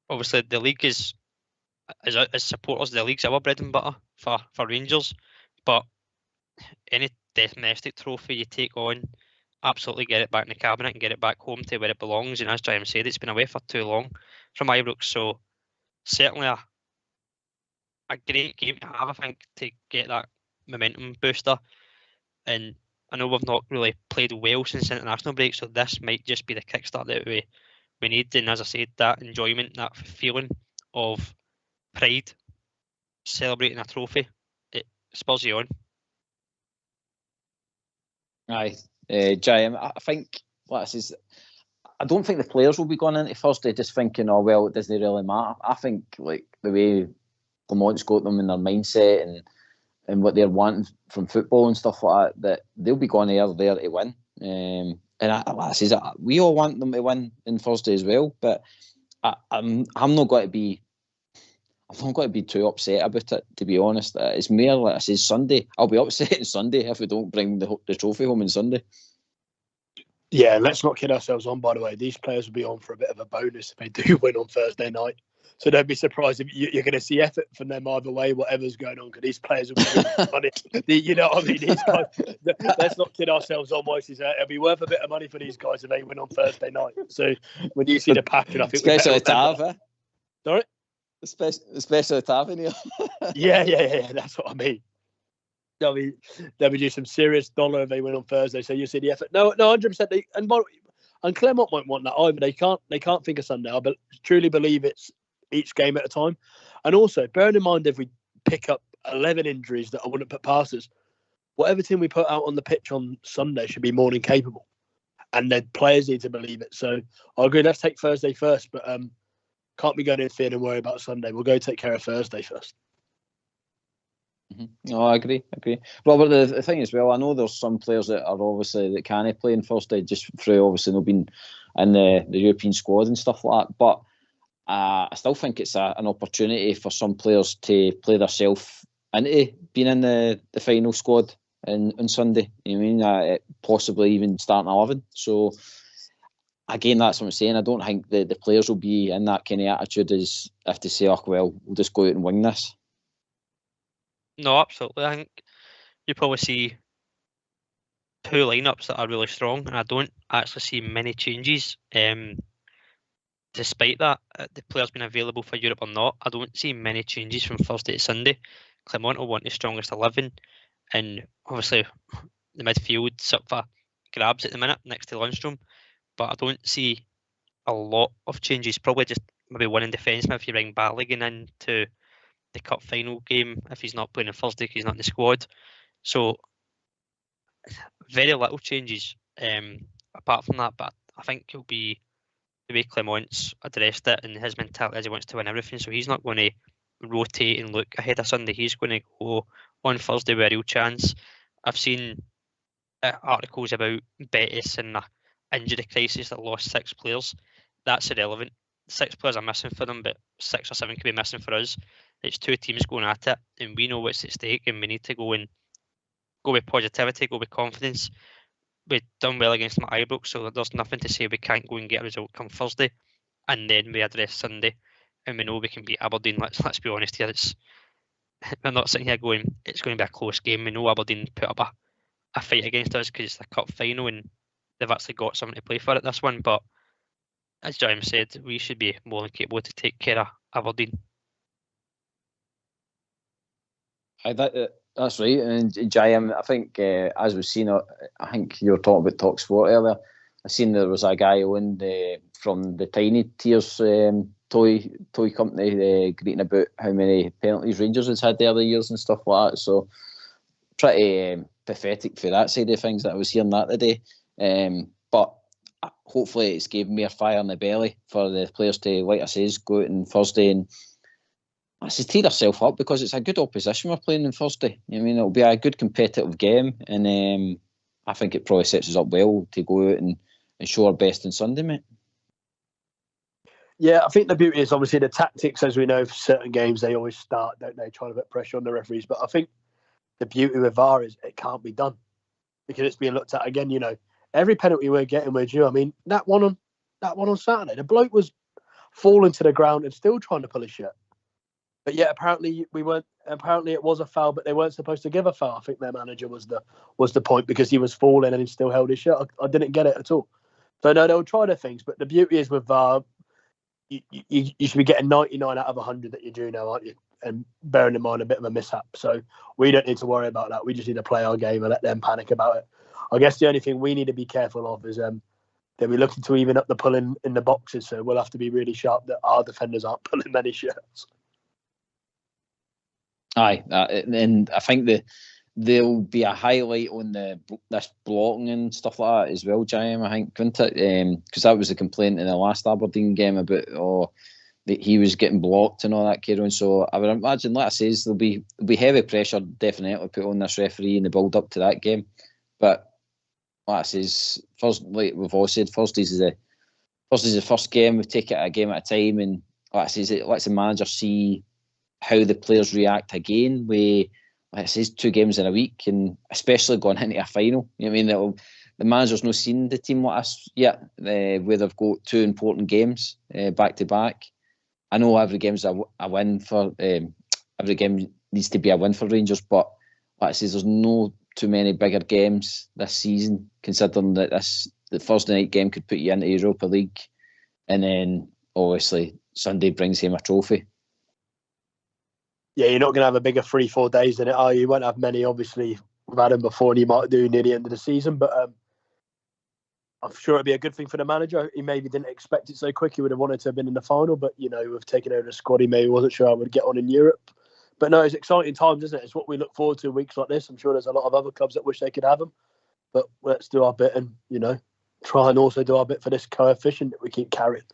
Obviously, the league is, as supporters, the league's our bread and butter for Rangers. But any domestic trophy you take on, absolutely get it back in the cabinet and get it back home to where it belongs. And as Jim said, it's been away for too long from Ibrox. So certainly a great game to have, I think, to get that momentum booster. And I know we've not really played well since international break, so this might just be the kickstart that we need. And as I said, that enjoyment, that feeling of pride, celebrating a trophy, it spurs you on. Aye, JM, I think, I don't think the players will be going into Thursday just thinking, oh, well, it doesn't really matter. I think, like, the way Lamont's got them in their mindset and what they're wanting from football and stuff like that they'll be going there to win. And we all want them to win on Thursday as well, but I'm not going to be too upset about it, to be honest. It's more like I say, Sunday. I'll be upset on Sunday if we don't bring the trophy home on Sunday. Yeah, let's not kid ourselves on, by the way. These players will be on for a bit of a bonus if they do win on Thursday night. So don't be surprised if you're going to see effort from them either way, whatever's going on, because these players will be money. You know what I mean? These guys, let's not kid ourselves on. It'll be worth a bit of money for these guys if they win on Thursday night. So when you see the pattern, I think especially Tav, eh? Sorry? Especially Tav in here. Yeah. That's what I mean. They'll be doing some serious dollar if they win on Thursday. So you see the effort. No, 100%. And Clermont won't want that either. They can't think of Sunday. I truly believe it's each game at a time. And also, bearing in mind, if we pick up 11 injuries that I wouldn't put past us, whatever team we put out on the pitch on Sunday should be more than capable. And then players need to believe it. So I agree, let's take Thursday first, but can't be going in fear and worry about Sunday. We'll go take care of Thursday first. Mm-hmm. No, I agree. Robert, the thing as well, I know there's some players that are obviously that can't play on Thursday just through obviously not being in the European squad and stuff like that. But I still think it's an opportunity for some players to play themselves into being in the final squad on Sunday. You know what I mean? Possibly even starting 11. So again, that's what I'm saying. I don't think the players will be in that kind of attitude as if to say, oh, well, we'll just go out and wing this. No, absolutely. I think you probably see two lineups that are really strong, and I don't actually see many changes. Despite that, the players being available for Europe or not, I don't see many changes from Thursday to Sunday. Clermont will want the strongest 11, and obviously the midfield's up for grabs at the minute next to Lundstrom, but I don't see a lot of changes. Probably just maybe one in defence, if you bring Balogun in to the cup final game if he's not playing on Thursday because he's not in the squad. So very little changes apart from that, but I think it'll be the way Clement's addressed it and his mentality as he wants to win everything. So he's not going to rotate and look ahead of Sunday. He's going to go on Thursday with a real chance. I've seen articles about Betis and the injury crisis that lost 6 players. That's irrelevant. 6 players are missing for them, but 6 or 7 could be missing for us. It's 2 teams going at it, and we know what's at stake, and we need to go with positivity, go with confidence. We've done well against my Ibrox, so there's nothing to say we can't go and get a result come Thursday, and then we address Sunday, and we know we can beat Aberdeen. Let's be honest here. We're not sitting here going, it's going to be a close game. We know Aberdeen put up a fight against us because it's a cup final and they've actually got something to play for at this one. But as James said, we should be more than capable to take care of Aberdeen. That's right, and Jim, I think as we've seen, I think you were talking about Talk Sport earlier. I seen there was a guy owned from the Tiny Tears toy company greeting about how many penalties Rangers has had the other years and stuff like that. So pretty pathetic for that side of things that I was hearing that today. But hopefully it's given me a fire in the belly for the players to, like I says, go out on Thursday and tear yourself up, because it's a good opposition we're playing on Thursday. I mean, it'll be a good competitive game, and I think it probably sets us up well to go out and show our best on Sunday, mate. Yeah, I think the beauty is obviously the tactics, as we know, for certain games, they always start, don't they, trying to put pressure on the referees. But I think the beauty with VAR is it can't be done because it's being looked at again. You know, every penalty we're getting, we're due. I mean, that one on Saturday, the bloke was falling to the ground and still trying to pull his shirt. But yeah, apparently we weren't. Apparently it was a foul, but they weren't supposed to give a foul. I think their manager was the point, because he was falling and he still held his shirt. I didn't get it at all. So no, they'll try their things. But the beauty is with VAR, you should be getting 99 out of 100 that you're due now, aren't you? And bearing in mind a bit of a mishap. So we don't need to worry about that. We just need to play our game and let them panic about it. I guess the only thing we need to be careful of is that we're looking to even up the pulling in the boxes. So we'll have to be really sharp that our defenders aren't pulling many shirts. Aye, and I think there'll be a highlight on this blocking and stuff like that as well, Jim. I think, couldn't it? Because that was the complaint in the last Aberdeen game about that he was getting blocked and all that carry on. So I would imagine, like I says, there'll be heavy pressure definitely put on this referee in the build up to that game. But like I says, first, like we've all said, Thursday's the first game. We take it a game at a time, and like I says, it lets the manager see how the players react again. Like I says, 2 games in a week, and especially going into a final. You know what I mean? The manager's not seen the team like us yet, where they've got 2 important games back to back. I know every game's a win for every game needs to be a win for Rangers, but like I says, there's no too many bigger games this season, considering that the Thursday night game could put you into Europa League, and then obviously Sunday brings home a trophy. Yeah, you're not going to have a bigger 3-4 days in it, are you? You won't have many, obviously. We've had them before, and you might do near the end of the season, but I'm sure it'd be a good thing for the manager. He maybe didn't expect it so quick. He would have wanted to have been in the final, but, you know, we've taken over the squad. He maybe wasn't sure I would get on in Europe. But no, it's exciting times, isn't it? It's what we look forward to weeks like this. I'm sure there's a lot of other clubs that wish they could have them, but let's do our bit and, you know, try and also do our bit for this coefficient that we keep carrying.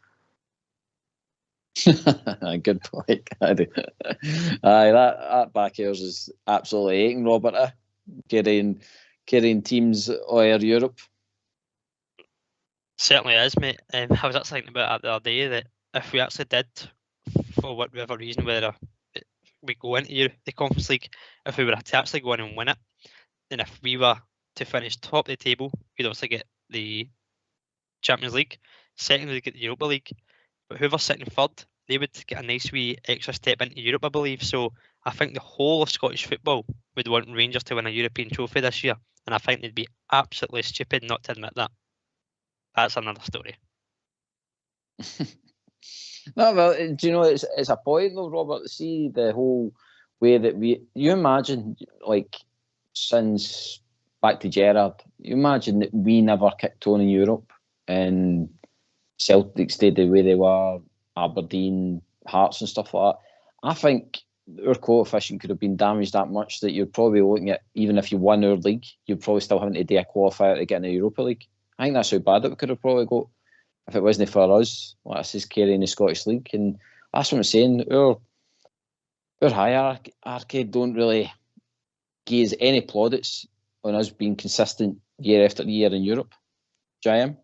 Good point. Aye, that back of yours is absolutely aching, Robert. Carrying teams all over Europe. Certainly is, mate. I was actually thinking about that the other day, that if we actually did, for whatever reason, whether we go into the Conference League, if we were to actually go in and win it, then if we were to finish top of the table, we'd obviously get the Champions League. Secondly, we'd get the Europa League. But whoever's sitting third, they would get a nice wee extra step into Europe, I believe. So I think the whole of Scottish football would want Rangers to win a European trophy this year. And I think they'd be absolutely stupid not to admit that. That's another story. No, well, do you know, it's a point though, Robert, to see the whole way that you imagine, like, since back to Gerrard, you imagine that we never kicked on in Europe, and Celtic stayed the way they were, Aberdeen, Hearts and stuff like that. I think our coefficient could have been damaged that much that you're probably looking at, even if you won our league, you're probably still having to do a qualifier to get in the Europa League. I think that's how bad it could have probably got if it wasn't for us, like us is carrying the Scottish League. And that's what I'm saying. Our hierarchy don't really give us any plaudits on us being consistent year after year in Europe. JM?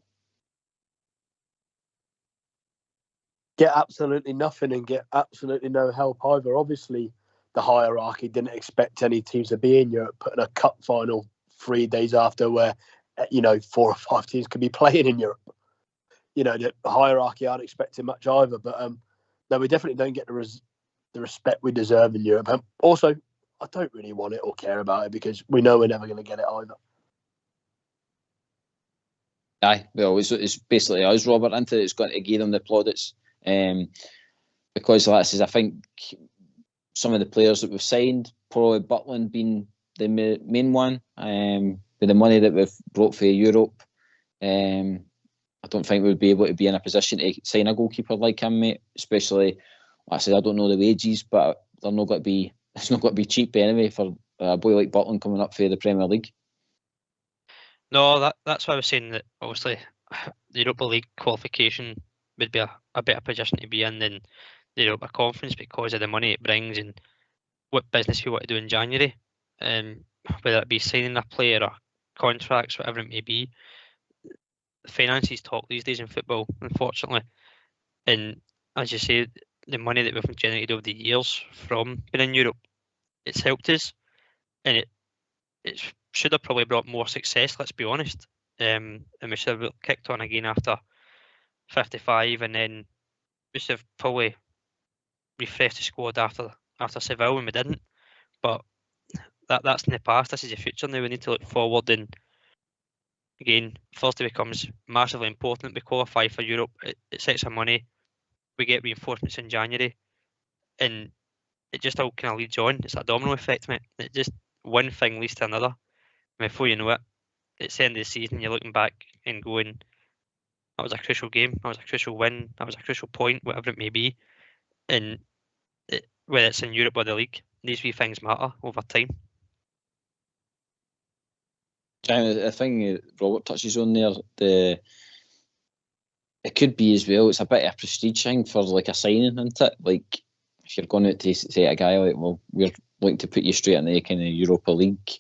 Get absolutely nothing and get absolutely no help either. Obviously, the hierarchy didn't expect any teams to be in Europe, putting a cup final 3 days after where, 4 or 5 teams could be playing in Europe. The hierarchy aren't expecting much either. But no, we definitely don't get the respect we deserve in Europe. Also, I don't really want it or care about it because we know we're never going to get it either. Aye, well, it's basically us, Robert, into it's going to give them the plaudits. Because, like I says, I think some of the players that we've signed, probably Butland being the main one, with the money that we've brought for Europe, I don't think we'd be able to be in a position to sign a goalkeeper like him, mate. Especially, like I said, I don't know the wages, but they're not going to be. It's not going to be cheap anyway for a boy like Butland coming up for the Premier League. No, that's why I was saying that obviously the Europa League qualification would be a better position to be in than the Europa Conference because of the money it brings and what business we want to do in January. Whether it be signing a player or contracts, whatever it may be. Finances talk these days in football, unfortunately. And as you say, the money that we've generated over the years from being in Europe, it's helped us. And it should have probably brought more success, let's be honest. And we should have kicked on again after 55, and then we should have probably refreshed the squad after Seville, and we didn't. But that's in the past. This is the future now. We need to look forward, and again, Thursday becomes massively important. We qualify for Europe. It sets our money. We get reinforcements in January, and it just all kind of leads on. It's a domino effect, mate. It just one thing leads to another. And before you know it, it's the end of the season. You're looking back and going, "That was a crucial game. That was a crucial win. That was a crucial point, whatever it may be." And whether it's in Europe or the league, these wee things matter over time. The thing Robert touches on there, it could be as well. It's a bit of a prestige thing for like a signing, isn't it? Like if you're going out to say a guy like, well, we're looking to put you straight in the kind of Europa League,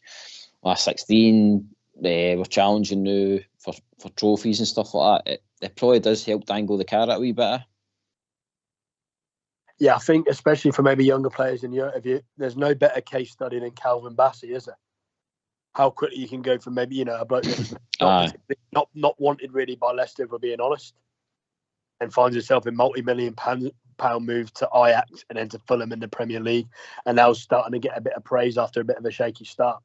last 16, we're challenging now for trophies and stuff like that. It probably does help dangle the carrot a wee bit. Yeah, I think especially for maybe younger players in Europe, there's no better case study than Calvin Bassey, is there? How quickly you can go from maybe a bloke that's not wanted really by Leicester, if we're being honest, and finds himself in multi-million-pound move to Ajax and then to Fulham in the Premier League, and now starting to get a bit of praise after a bit of a shaky start.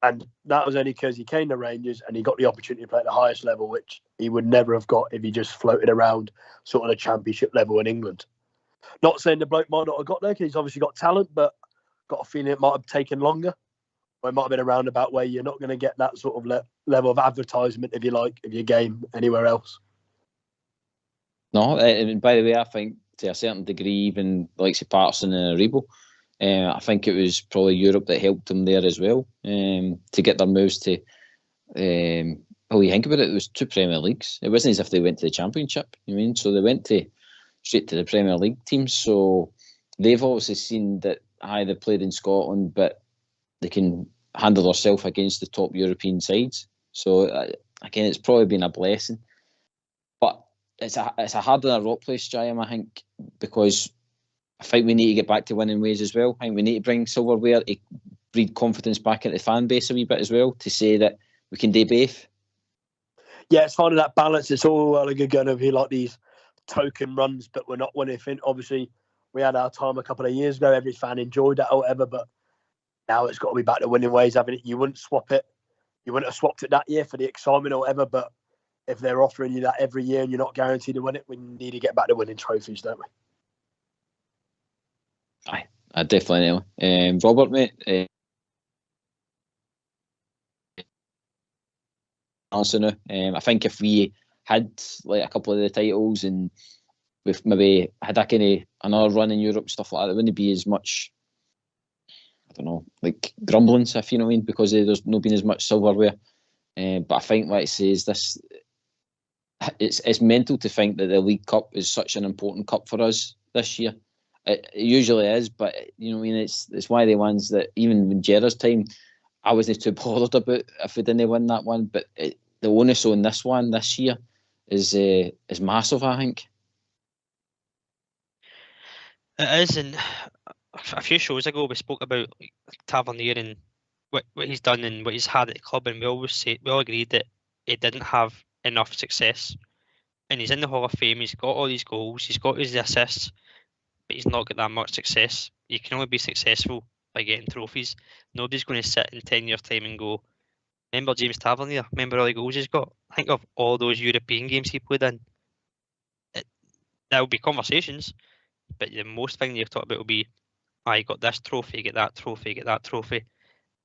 And that was only because he came to Rangers and he got the opportunity to play at the highest level, which he would never have got if he just floated around sort of the Championship level in England. Not saying the bloke might not have got there because he's obviously got talent, but got a feeling it might have taken longer. Or it might have been a roundabout way. You're not going to get that sort of level of advertisement, if you like, of your game anywhere else. No, and by the way, I think to a certain degree, even like say Patterson and Aribo, I think it was probably Europe that helped them there as well to get their moves to. Well, you think about it, it was 2 Premier Leagues. It wasn't as if they went to the Championship. You mean so they went straight to the Premier League teams. So they've obviously seen that they played in Scotland, but they can handle themselves against the top European sides. So again, it's probably been a blessing. But it's a hard than a rock place, Jim, I think, because I think we need to get back to winning ways as well. I think we need to bring silverware to breed confidence back into the fan base a wee bit as well, to say that we can do both. Yeah, it's finding that balance. It's all well and good going over here like these token runs, but we're not winning. Obviously, we had our time a couple of years ago. Every fan enjoyed that or whatever, but now it's got to be back to winning ways, haven't it? You wouldn't swap it. You wouldn't have swapped it that year for the excitement or whatever, but if they're offering you that every year and you're not guaranteed to win it, we need to get back to winning trophies, don't we? I definitely know. Robert, mate, I think if we had like a couple of the titles and we've maybe had a kind of another run in Europe, stuff like that, there wouldn't be as much, I don't know, like grumblings, if you know what I mean, because there's not been as much silverware. But I think, like I say, is this, it's mental to think that the League Cup is such an important cup for us this year. It usually is, but you know what I mean, it's one of the ones that even in Gerrard's time, I wasn't too bothered about if we didn't win that one. But the onus on this one this year is massive, I think. It is, and a few shows ago we spoke about Tavernier and what he's done and what he's had at the club, and we all agreed that he didn't have enough success. And he's in the Hall of Fame. He's got all these goals. He's got his assists, but he's not got that much success. You can only be successful by getting trophies. Nobody's going to sit in 10 years' time and go, remember James Tavernier? Remember all the goals he's got? Think of all those European games he played in. There will be conversations, but the most thing you've talked about will be, you got this trophy, get that trophy, get that trophy.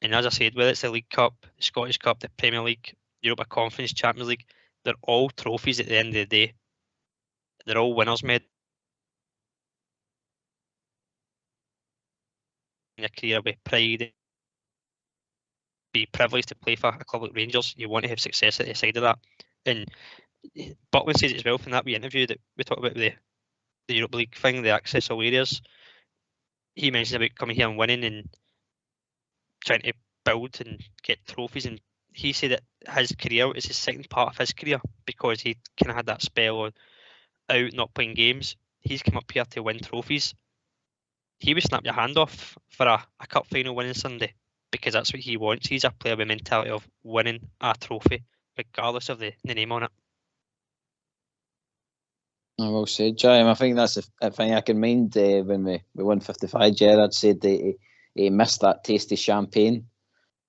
And as I said, whether it's the League Cup, the Scottish Cup, the Premier League, Europa Conference, Champions League, they're all trophies at the end of the day. They're all winners' medals. In your career with pride, be privileged to play for a club like Rangers, you want to have success at the side of that. And Buckland says it as well from that wee interview that we talked about the Europa League thing, the accessible areas. He mentioned about coming here and winning and trying to build and get trophies, and he said that his career is the second part of his career because he kind of had that spell out not playing games. He's come up here to win trophies. He would snap your hand off for a cup final winning Sunday because that's what he wants. He's a player with a mentality of winning a trophy regardless of the name on it. Well said, Jim. I think that's a thing I can mind when we won 55. Gerrard said that he missed that tasty champagne,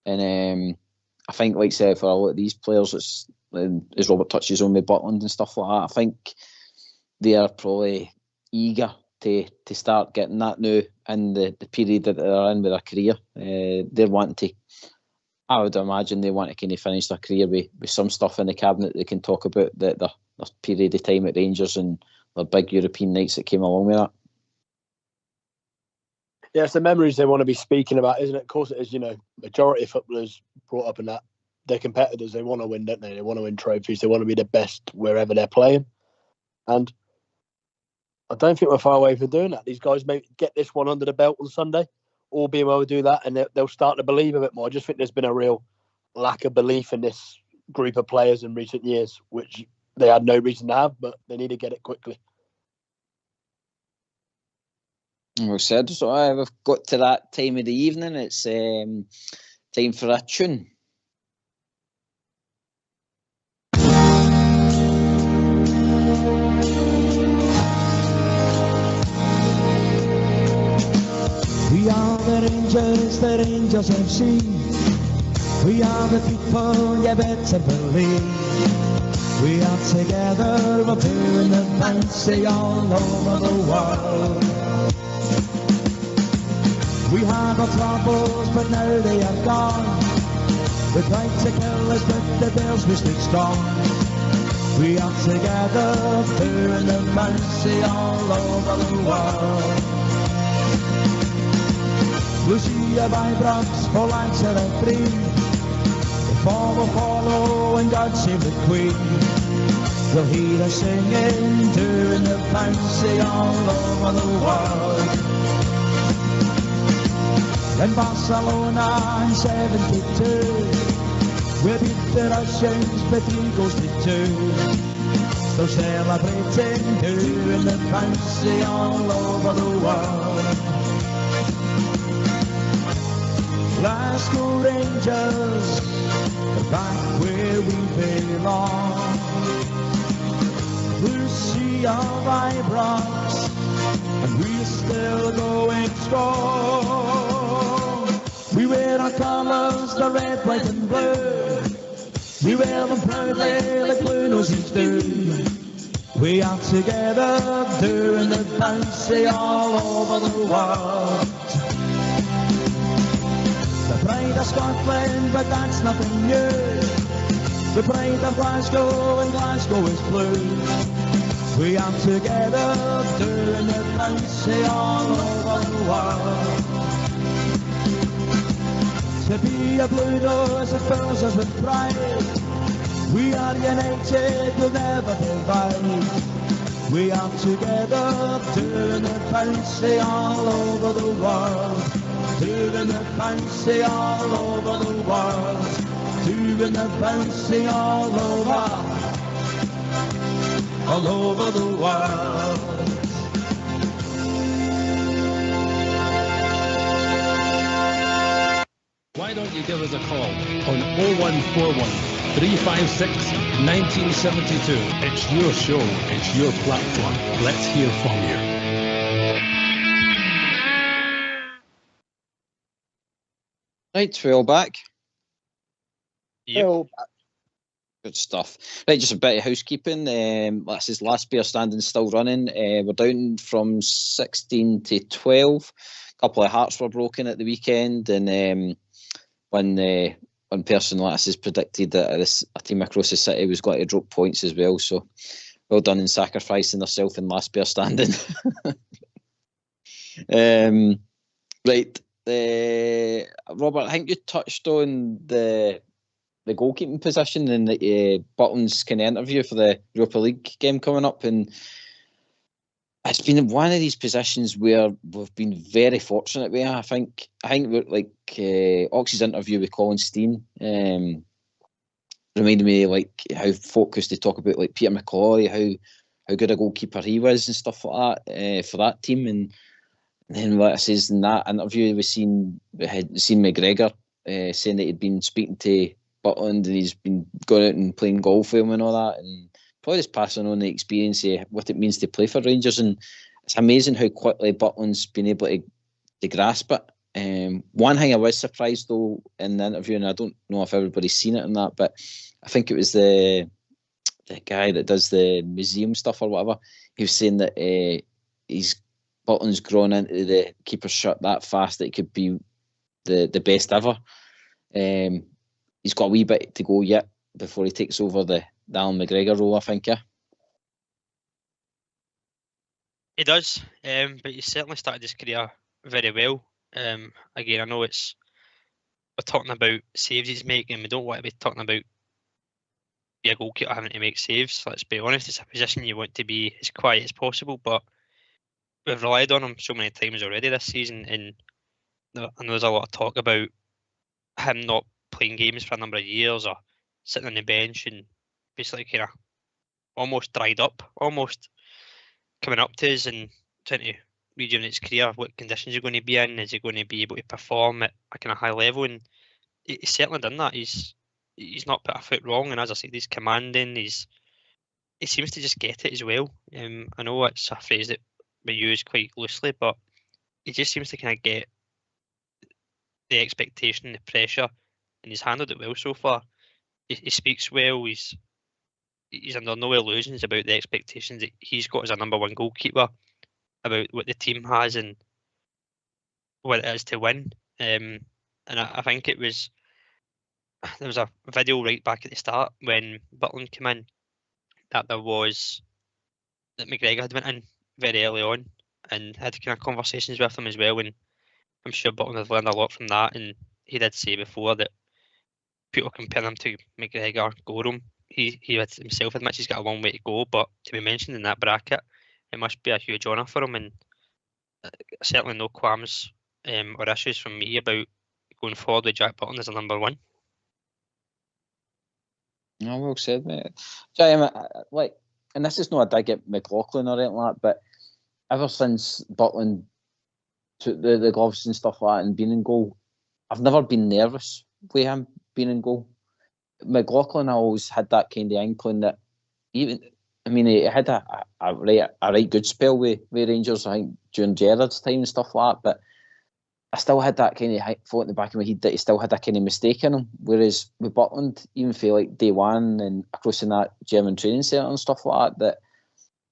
and I think, like I said, for a lot of these players, it's as Robert touches on with Butland and stuff like that. I think they are probably eager to start getting that now in the period that they're in with their career. They're wanting to, I would imagine, they want to kind of finish their career with some stuff in the cabinet they can talk about their period of time at Rangers and the big European nights that came along with that. Yeah, it's the memories they want to be speaking about, isn't it? Of course it is, majority of footballers brought up in that, they're competitors, they want to win, don't they? They want to win trophies, they want to be the best wherever they're playing. And I don't think we're far away from doing that. These guys may get this one under the belt on Sunday, all being able to do that, and they'll start to believe a bit more. I just think there's been a real lack of belief in this group of players in recent years, which they had no reason to have, but they need to get it quickly. Well said. So we've got to that time of the evening. It's time for a tune. We are the Rangers FC. We are the people, you better believe. We are together, we're doing the fancy all over the world. We had our troubles, but now they are gone. They tried to kill us, but the Bears we stood strong. We are together, doing the fancy all over the world. Lucia by Brooks, for Lancer and Free. The fall will follow and God save the Queen. You'll hear us singing, doing the fancy all over the world. In Barcelona in 72, we beat the Russians, but Eagles did too. So celebrating, doing the fancy all over the world. Glasgow Rangers are back where we belong. Lucia Ibrox, and we're still going strong. We wear our colours, the red, white and blue. We wear them proudly like blue noses do. We are together doing the fancy all over the world. The pride of Scotland, but that's nothing new. The pride of Glasgow, and Glasgow is blue. We are together doing the fancy all over the world. To be a blue nose, it fills us with pride. We are united, we'll never divide. We are together doing the fancy all over the world. Doing the fancy all over the world. Doing the fancy all over the world. Why don't you give us a call on 0141 356 1972. It's your show, it's your platform. Let's hear from you. Right, we're all back. Yep. Well, Good stuff. Right, just a bit of housekeeping. This is last beer standing still running. We're down from 16 to 12. A couple of hearts were broken at the weekend, and one person like us has predicted that a team across the city was going to drop points as well. So well done in sacrificing themselves in last beer standing. Right, Robert, I think you touched on the goalkeeping position in the Button's kind of interview for the Europa League game coming up, and it's been one of these positions where we've been very fortunate with. I think like Oxy's interview with Colin Steen reminded me like how folk used to talk about like Peter McCoy, how good a goalkeeper he was and stuff like that for that team. And then what it says in that interview, we had seen McGregor saying that he'd been speaking to Butland and he's been going out and playing golf with him and all that, and probably just passing on the experience of what it means to play for Rangers. And it's amazing how quickly Butland's been able to grasp it. One thing I was surprised though in the interview, and I don't know if everybody's seen it in that, but I think it was the guy that does the museum stuff or whatever. He was saying that Butland's grown into the keeper's shirt that fast that it could be the best ever. He's got a wee bit to go yet before he takes over the Alan McGregor role, I think, yeah. He does, but he certainly started his career very well. Again, I know we're talking about saves he's making. We don't want to be talking about be a goalkeeper having to make saves. Let's be honest, it's a position you want to be as quiet as possible, but we've relied on him so many times already this season, and I know there's a lot of talk about him not playing games for a number of years or sitting on the bench and basically kind of almost dried up, almost coming up to us and trying to rejuvenate his career. What conditions are going to be in? Is he going to be able to perform at a kind of high level? And he's certainly done that. He's not put a foot wrong, and as I said, he's commanding. He seems to just get it as well. I know it's a phrase that we use quite loosely, but he just seems to kind of get the expectation, the pressure, and he's handled it well so far. He speaks well. He's under no illusions about the expectations that he's got as a number one goalkeeper, about what the team has and what it is to win. And I think there was a video right back at the start when Butland came in that McGregor had went in very early on and had kind of conversations with him as well, and I'm sure Butland has learned a lot from that. And he did say before that people compare him to McGregor, Gorham. He himself admits he's got a long way to go, but to be mentioned in that bracket, it must be a huge honour for him, and certainly no qualms or issues from me about going forward with Jack Butland as a number one. Oh, well said, mate. And this is not a dig at McLaughlin or anything like that, but ever since Butland took the gloves and stuff like that and been in goal, I've never been nervous with him being in goal. McLaughlin, I always had that kind of inkling that he had a right good spell with Rangers, I think, during Gerrard's time and stuff like that, but I still had that kind of thought in the back of my head that he still had that kind of mistake in him. Whereas with Butland, even for like day one and across in that German training centre and stuff like that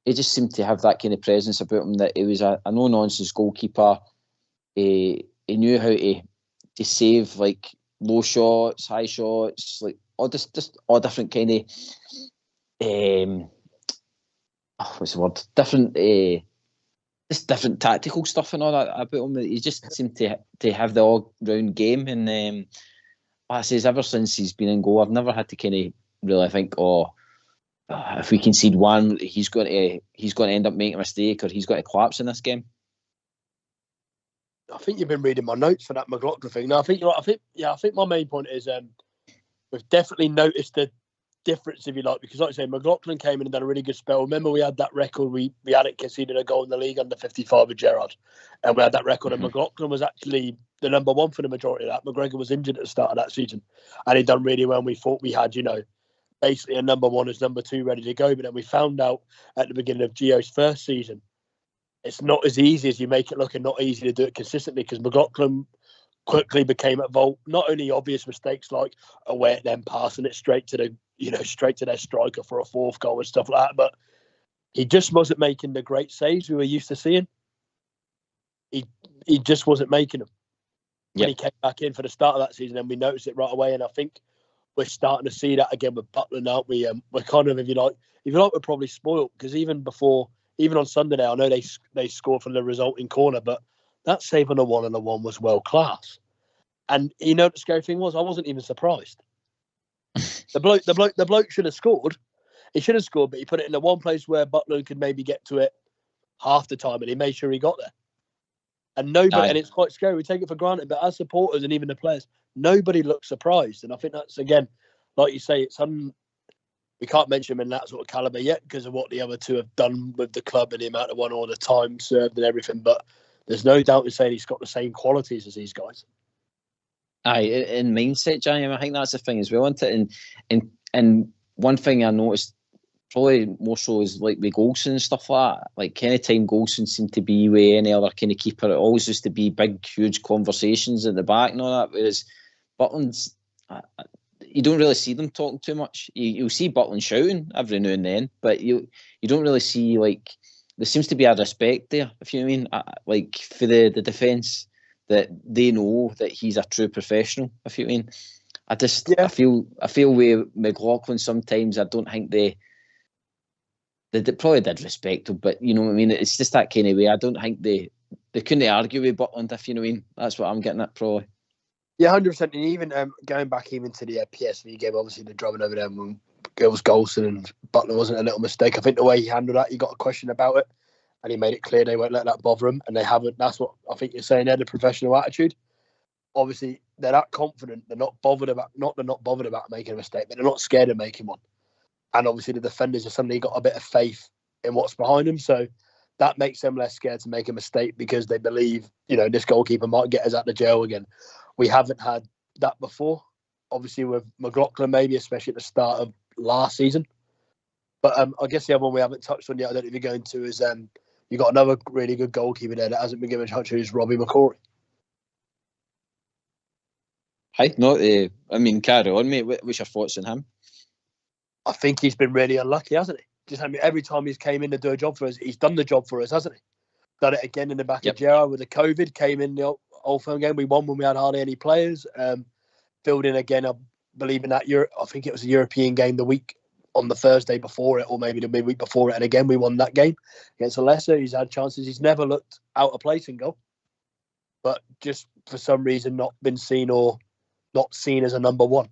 he just seemed to have that kind of presence about him, that he was a no-nonsense goalkeeper. He knew how to save like low shots, high shots, like all different kind of what's the word? Just different tactical stuff and all that about him. He just seemed to have the all-round game, and like I says, ever since he's been in goal, I've never had to kind of really think, if we concede one, he's going to end up making a mistake, or he's going to collapse in this game. I think you've been reading my notes for that McLaughlin thing. No, I think you're right. I think my main point is we've definitely noticed the difference, if you like, because like I say, McLaughlin came in and done a really good spell. Remember, we had that record, we hadn't conceded a goal in the league under 55 with Gerrard, and we had that record, and McLaughlin was actually the number one for the majority of that. McGregor was injured at the start of that season, and he'd done really well, and we thought we had, basically a number one as number two ready to go. But then we found out at the beginning of Gio's first season, it's not as easy as you make it look, and not easy to do it consistently, because McLaughlin quickly became involved. Not only obvious mistakes like away at them passing it straight to their striker for a fourth goal and stuff like that, but he just wasn't making the great saves we were used to seeing. He just wasn't making them. When he came back in for the start of that season, and we noticed it right away, and I think we're starting to see that again with Butler now. We're kind of, if you like, we're probably spoiled, because even on Sunday now, I know they scored from the resulting corner, but that save on a 1-on-1 was world class. And the scary thing was, I wasn't even surprised. The bloke should have scored. He should have scored, but he put it in the one place where Butler could maybe get to it half the time, and he made sure he got there. And and it's quite scary. We take it for granted, but as supporters and even the players, nobody looks surprised. And I think that's, again, like you say, we can't mention him in that sort of calibre yet because of what the other two have done with the club and the amount of all the time served and everything. But there's no doubt in saying he's got the same qualities as these guys. Aye, in mindset, Jimmy, I think that's the thing as well, isn't it? And one thing I noticed probably more so is like with Golson and stuff like that. Like any time Golson seemed to be with any other kind of keeper, it always used to be big, huge conversations at the back and all that. Whereas Butland's, you don't really see them talking too much. You'll see Butland shouting every now and then, but you don't really see, like, there seems to be a respect there, if you know what I mean, like for the defence, that they know that he's a true professional, if you know what I mean. I feel with McLaughlin sometimes, I don't think they probably did respect him, but you know what I mean. It's just that kind of way. I don't think they couldn't argue with Butland, if you know what I mean. That's what I'm getting at, probably. Yeah, 100%. And even going back even to the PSV game, obviously the drumming over them when it was Golson and Butler wasn't a little mistake. I think the way he handled that, he got a question about it, and he made it clear they won't let that bother him, and they haven't. That's what I think you're saying there, the professional attitude. Obviously, they're that confident. They're not bothered about making a mistake, but they're not scared of making one. And obviously, the defenders have suddenly got a bit of faith in what's behind them. So that makes them less scared to make a mistake because they believe, this goalkeeper might get us out of jail again. We haven't had that before. Obviously, with McLaughlin, maybe, especially at the start of last season. But I guess the other one we haven't touched on yet, I don't know if you're going to, is you got another really good goalkeeper there that hasn't been given a touch, who's Robbie McCrory. Carry on, mate. What's your thoughts on him? I think he's been really unlucky, hasn't he? Every time he's came in to do a job for us, he's done the job for us, hasn't he? Done it again in the back of Gerrard with the COVID, came in the Old Firm game. We won when we had hardly any players. Filled in again, I believe, in that I think it was a European game the week on the Thursday before it, or maybe the midweek before it. And again, we won that game against Leicester. He's had chances. He's never looked out of place in goal. But just for some reason, not been seen or not seen as a number one.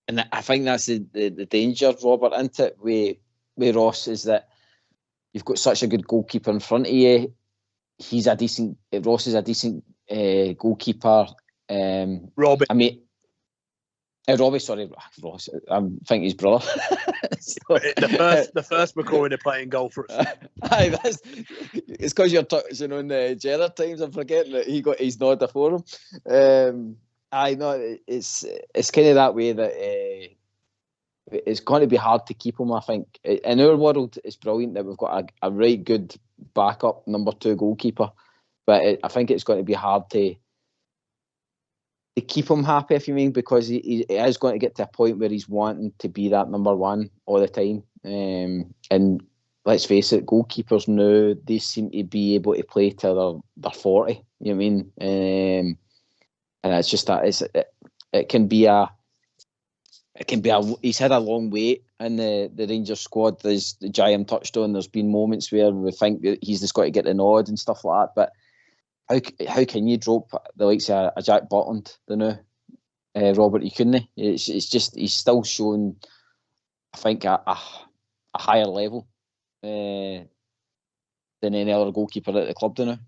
And I think that's the danger, Robert, isn't it, with Ross, is that you've got such a good goalkeeper in front of you. Ross is a decent goalkeeper. Robbie. Robbie, sorry, Ross. I'm thinking his brother. the first McCrory to play in goal for us. Aye, it's because you're touching on the Gerrard times. I'm forgetting that he got his nod for him. It's kind of that way that it's going to be hard to keep him. I think in our world, it's brilliant that we've got a right good backup number two goalkeeper, but I think it's going to be hard to keep him happy, if you mean, because he is going to get to a point where he's wanting to be that number one all the time. And let's face it, goalkeepers now, they seem to be able to play till they're 40. You know what I mean? And it's just that it can be a it can be he's had a long wait in the Rangers squad, as Jim touched on. There's been moments where we think that he's just got to get the nod and stuff like that, but how can you drop the likes of a Jack Butland, Robert? You couldn't. It's just he's still showing, I think, a higher level than any other goalkeeper at the club, don't I?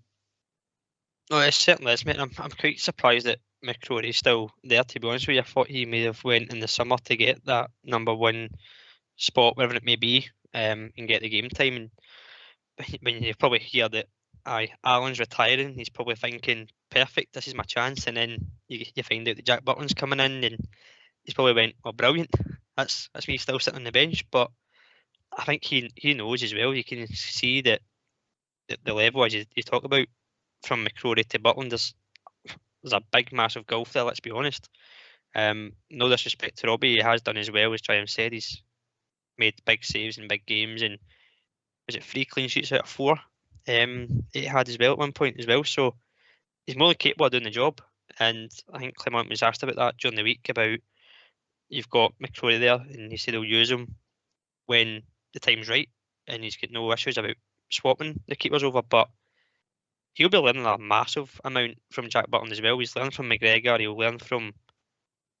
No, it certainly is, mate. I'm quite surprised that McCrory's still there, to be honest with you. I thought he may have went in the summer to get that number one spot, wherever it may be, and get the game time. And when you probably hear that Alan's retiring, he's probably thinking, perfect, this is my chance. And then you find out that Jack Butland's coming in, and he's probably went, oh, brilliant, that's me still sitting on the bench. But I think he knows as well. You can see that the level, as you talk about, from McCrory to Butland, there's a big, massive gulf there, let's be honest. No disrespect to Robbie, he has done as well, as Triumph said. He's made big saves in big games, and was it 3 clean sheets out of 4? He had as well at one point as well, so he's more than capable of doing the job. And I think Clement was asked about that during the week, about you've got McCrory there, and he said he'll use him when the time's right, and he's got no issues about swapping the keepers over. But he'll be learning a massive amount from Jack Butland as well. He's learned from McGregor, he'll learn from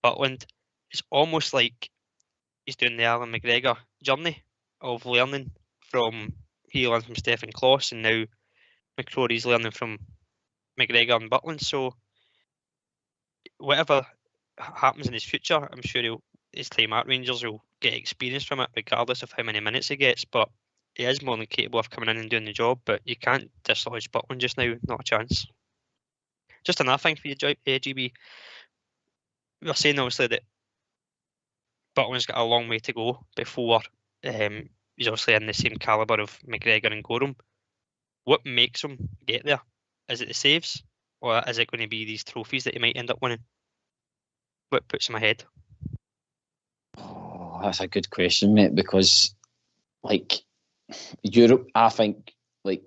Butland. It's almost like he's doing the Alan McGregor journey of learning from, he learned from Stefan Kloss, and now McCrory's learning from McGregor and Butland. So whatever happens in his future, I'm sure his time at Rangers will get experience from it, regardless of how many minutes he gets. But he is more than capable of coming in and doing the job. But you can't dislodge Butland just now, not a chance. Just another thing for you, GB. We were saying obviously that Butland's got a long way to go before he's obviously in the same calibre of McGregor and Gorham. What makes him get there? Is it the saves, or is it going to be these trophies that he might end up winning? What puts him ahead? Oh, that's a good question, mate, because like Europe, I think, like,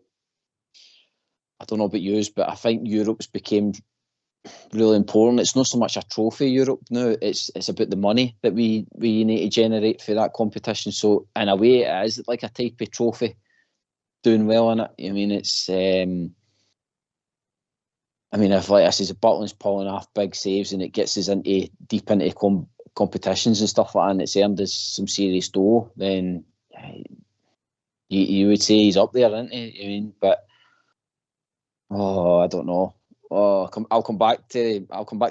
I don't know about yous, but I think Europe's became really important. It's not so much a trophy, Europe now, it's about the money that we need to generate for that competition. So in a way it is like a type of trophy, doing well in it. I mean, it's if, like I says, Butland's pulling off big saves and it gets us deep into competitions and stuff like that, and it's earned us some serious dough, then you would say he's up there, isn't he? I mean, but I don't know. I'll come back to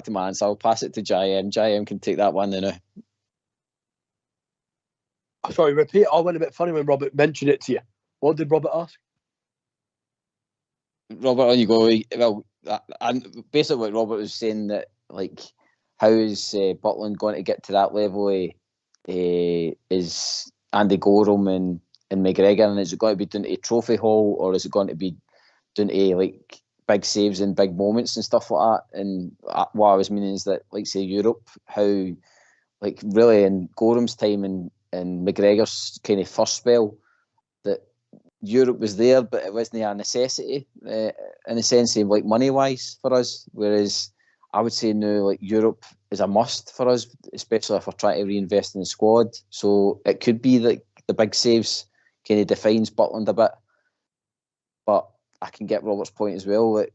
my answer. I'll pass it to JM. JM can take that one now. Sorry, repeat. I went a bit funny when Robert mentioned it to you. What did Robert ask? Robert, on you go. Well, and basically what Robert was saying, that like, how is Butland going to get to that level? Is Andy Gorham and McGregor, and is it going to be doing a trophy haul, or is it going to be doing a like big saves and big moments and stuff like that? And what I was meaning is that, like, say Europe, how like really in Gorham's time and McGregor's kind of first spell, that Europe was there, but it wasn't a necessity in the sense of like money wise for us. Whereas I would say now, like, Europe is a must for us, especially if we're trying to reinvest in the squad. So it could be that the big saves kind of defines Butland a bit, but I can get Robert's point as well. That,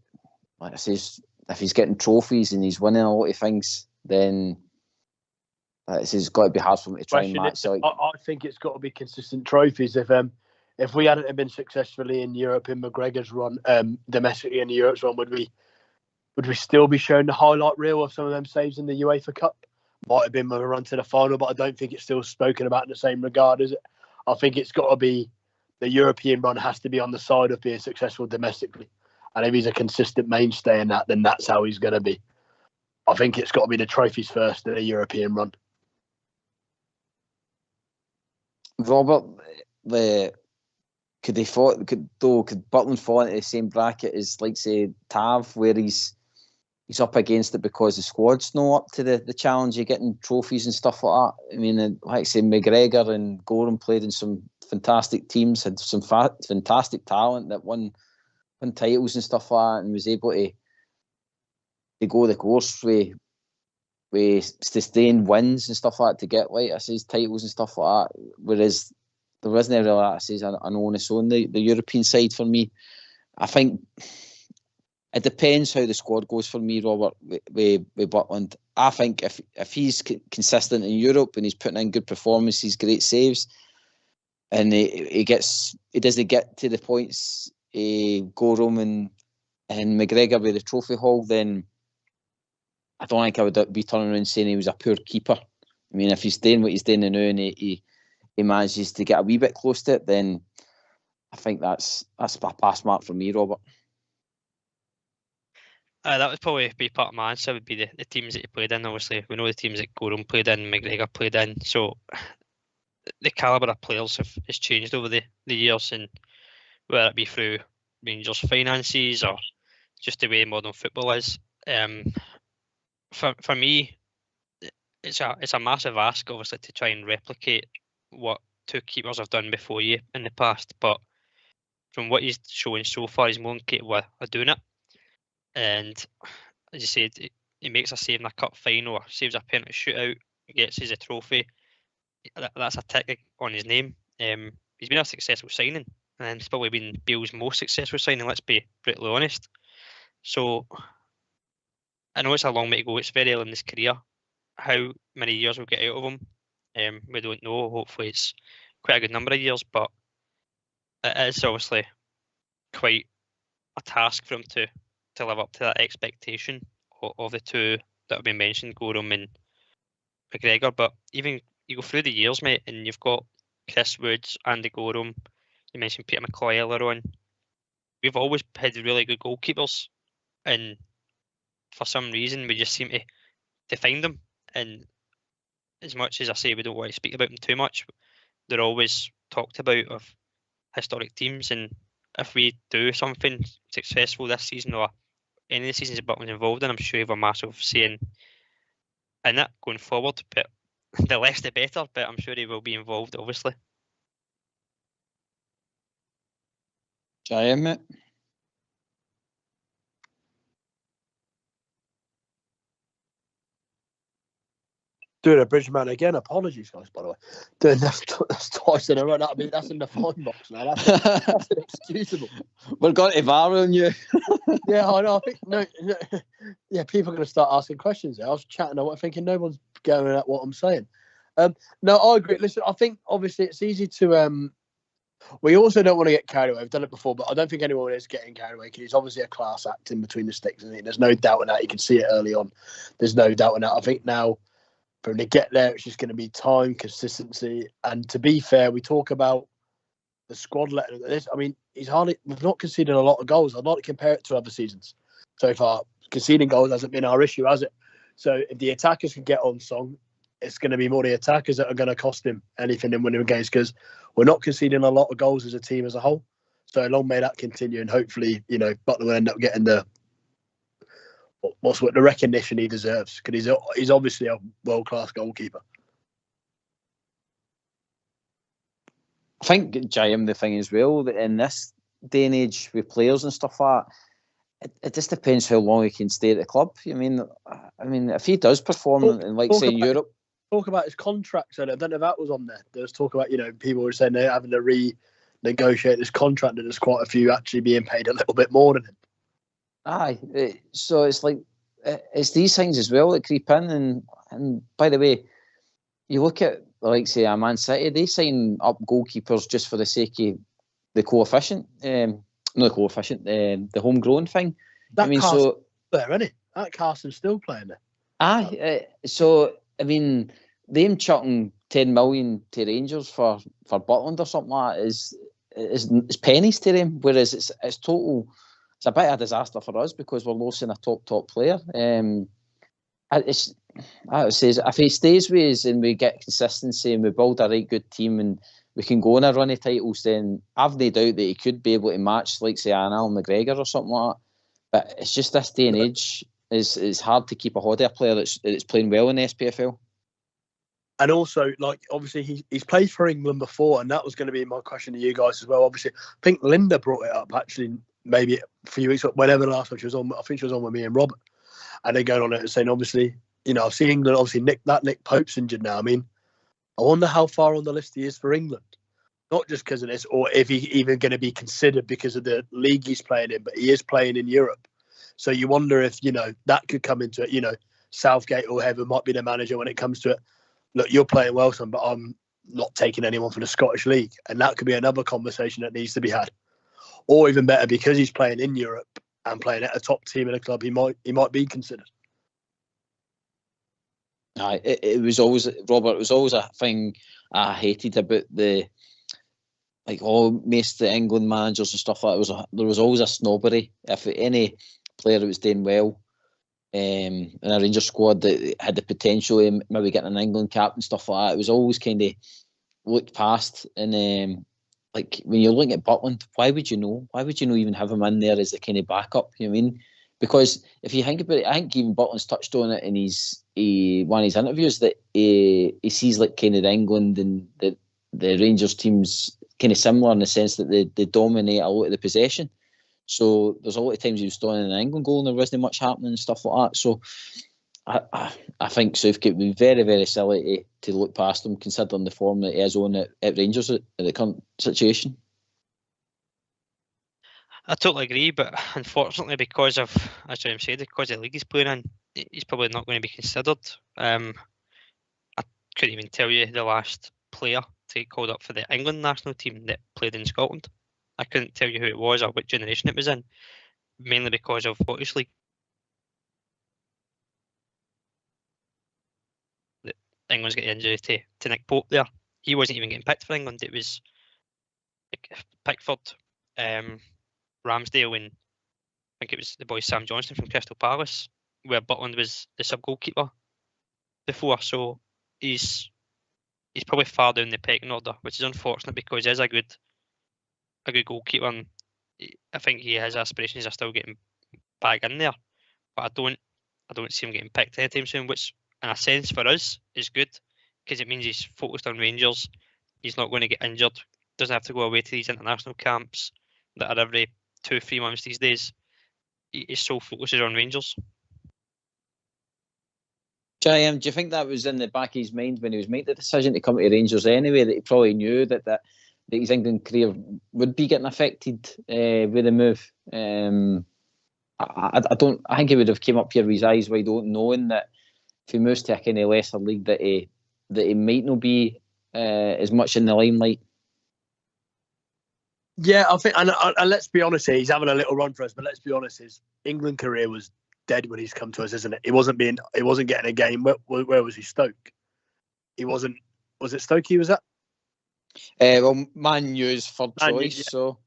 like I says, if he's getting trophies and he's winning a lot of things, then it's got to be hard for me to try and match. I think it's got to be consistent trophies. If we hadn't been successfully in Europe in McGregor's run, domestically in Europe's run, would we still be showing the highlight reel of some of them saves in the UEFA Cup? Might have been with a run to the final, but I don't think it's still spoken about in the same regard, is it? I think it's got to be, the European run has to be on the side of being successful domestically. And if he's a consistent mainstay in that, then that's how he's going to be. I think it's got to be the trophies first in the European run. Robert, could Butland fall into the same bracket as, like, say, Tav, where he's up against it because the squad's not up to the challenge of getting trophies and stuff like that? I mean, like I say, McGregor and Gorham played in some fantastic teams, had some fantastic talent that won titles and stuff like that, and was able to go the course with sustained wins and stuff like that to get, like I says, titles and stuff like that. Whereas there isn't really, like I says, an onus on the European side for me. I think it depends how the squad goes for me, Robert, with Butland. I think if he's consistent in Europe and he's putting in good performances, great saves, and he doesn't get to the points Gorham and McGregor with the trophy haul, then I don't think I would be turning around saying he was a poor keeper. I mean, if he's doing what he's doing now and he manages to get a wee bit close to it, then I think that's a pass mark for me, Robert. That would probably be part of my answer, would be the teams that he played in. Obviously, we know the teams that Gorham played in, McGregor played in, so the calibre of players has changed over the years, and whether it be through Rangers' finances or just the way modern football is. For me, it's a massive ask, obviously, to try and replicate what two keepers have done before you in the past. But from what he's showing so far, he's more than capable of doing it. And as you said, he makes a save in a cup final, or saves a penalty shootout, gets his a trophy. That's a tick on his name. He's been a successful signing, and it's probably been Bale's most successful signing, let's be brutally honest. So I know it's a long way to go. It's very early in his career. How many years we'll get out of him, we don't know. Hopefully it's quite a good number of years, but it is obviously quite a task for him to live up to that expectation of the two that have been mentioned, Gorham and McGregor. But even you go through the years, mate, and you've got Chris Woods, Andy Gorham, you mentioned Peter McCoy earlier on. We've always had really good goalkeepers, and for some reason we just seem to find them. And as much as I say we don't want to speak about them too much, they're always talked about of historic teams. And if we do something successful this season or any of the seasons that Butland's involved in, I'm sure you have a massive saying in it going forward. But the less the better, but I'm sure he will be involved, obviously. Giant, mate. Doing a Bridgeman again. Apologies, guys, by the way. Doing that's twice in a row. I mean, that's in the fine box now. That's inexcusable. We're going to VAR on you. Yeah, I know. I think no. Yeah, people are going to start asking questions. I was chatting, thinking no one's going at what I'm saying. No, I agree. Listen, I think obviously it's easy to. We also don't want to get carried away. I've done it before, but I don't think anyone is getting carried away because he's obviously a class act in between the sticks, isn't he? There's no doubt in that. You can see it early on. There's no doubt in that. I think now, for him to get there, it's just going to be time, consistency, and to be fair, we talk about the squad letting this. I mean, we've not conceded a lot of goals. I'd like to compare it to other seasons so far. Conceding goals hasn't been our issue, has it? So if the attackers can get on song, it's going to be more the attackers that are going to cost him anything in winning games because we're not conceding a lot of goals as a team as a whole. So long may that continue, and hopefully, Butler will end up getting the recognition he deserves because he's obviously a world-class goalkeeper. I think, Jim, the thing as well, that in this day and age with players and stuff like that, it just depends how long he can stay at the club. I mean, if he does perform say in Europe. Talk about his contract. I don't know if that was on there. There was talk about, people were saying they're having to renegotiate this contract, and there's quite a few actually being paid a little bit more than him. Aye, so it's like it's these things as well that creep in, and by the way, you look at say a Man City, they sign up goalkeepers just for the sake of the coefficient, not the coefficient, the homegrown thing. That Carson's there, isn't it? That Carson's still playing there. Aye, so I mean, them chucking 10 million to Rangers for Butland or something like that is pennies to them, whereas it's total. It's a bit of a disaster for us because we're losing a top player. I would say if he stays with us and we get consistency and we build a right good team and we can go on a run of titles, then I've no doubt that he could be able to match, say, an Alan McGregor or something like that. But it's just this day and age is hard to keep a hold of a player that's playing well in the SPFL. And also, obviously, he's played for England before, and that was going to be my question to you guys as well. Obviously, I think Linda brought it up, actually, maybe a few weeks ago, whenever last time she was on. I think she was on with me and Robert. And they're going on it and saying, obviously, I've seen England, obviously, Nick Pope's injured now. I mean, I wonder how far on the list he is for England. Not just because of this, or if he's even going to be considered because of the league he's playing in, but he is playing in Europe. So you wonder if, that could come into it. Southgate or whoever might be the manager when it comes to it. Look, you're playing well, son, but I'm not taking anyone from the Scottish League. And that could be another conversation that needs to be had. Or even better, because he's playing in Europe and playing at a top team in a club, he might be considered. It was always, Robert, it was always a thing I hated about most of the England managers and stuff like that. There was always a snobbery. If any player that was doing well in a Rangers squad that had the potential of maybe getting an England cap and stuff like that, it was always kind of looked past. And when you're looking at Butland, why would you know? Why would you not even have him in there as a kind of backup? You know what I mean? Because if you think about it, I think even Butland's touched on it in one of his interviews that he sees kind of the England and the Rangers teams kind of similar in the sense that they dominate a lot of the possession. So there's a lot of times he was throwing an England goal and there wasn't much happening and stuff like that. So I think Southgate would be very, very silly to look past him, considering the form that he is on at Rangers at the current situation. I totally agree, but unfortunately, because of, as James said, because of the league he's playing in, he's probably not going to be considered. I couldn't even tell you the last player to get called up for the England national team that played in Scotland. I couldn't tell you who it was or what generation it was in, mainly because of Scottish League. England's got the injury to Nick Pope there. He wasn't even getting picked for England. It was Pickford, Ramsdale, and I think it was the boy Sam Johnson from Crystal Palace, where Butland was the sub-goalkeeper before. So he's probably far down the pecking order, which is unfortunate because he is a good goalkeeper, and I think his aspirations are still getting back in there. But I don't see him getting picked anytime soon, which in a sense for us is good because it means he's focused on Rangers. He's not going to get injured. Doesn't have to go away to these international camps that are every 2-3 months these days. His sole focus is on Rangers. Do you think that was in the back of his mind when he was making the decision to come to Rangers anyway, that he probably knew that his England career would be getting affected with the move? I think he would have came up here with his eyes wide open, knowing that if he moves to a kind of lesser league, that he might not be as much in the limelight. Yeah, I think, and let's be honest here, he's having a little run for us, but let's be honest, his England career was dead when he's come to us, isn't it? He wasn't getting a game. Where was he? Stoke. He wasn't. Was it Stoke he was at? Well, Man U's third choice. So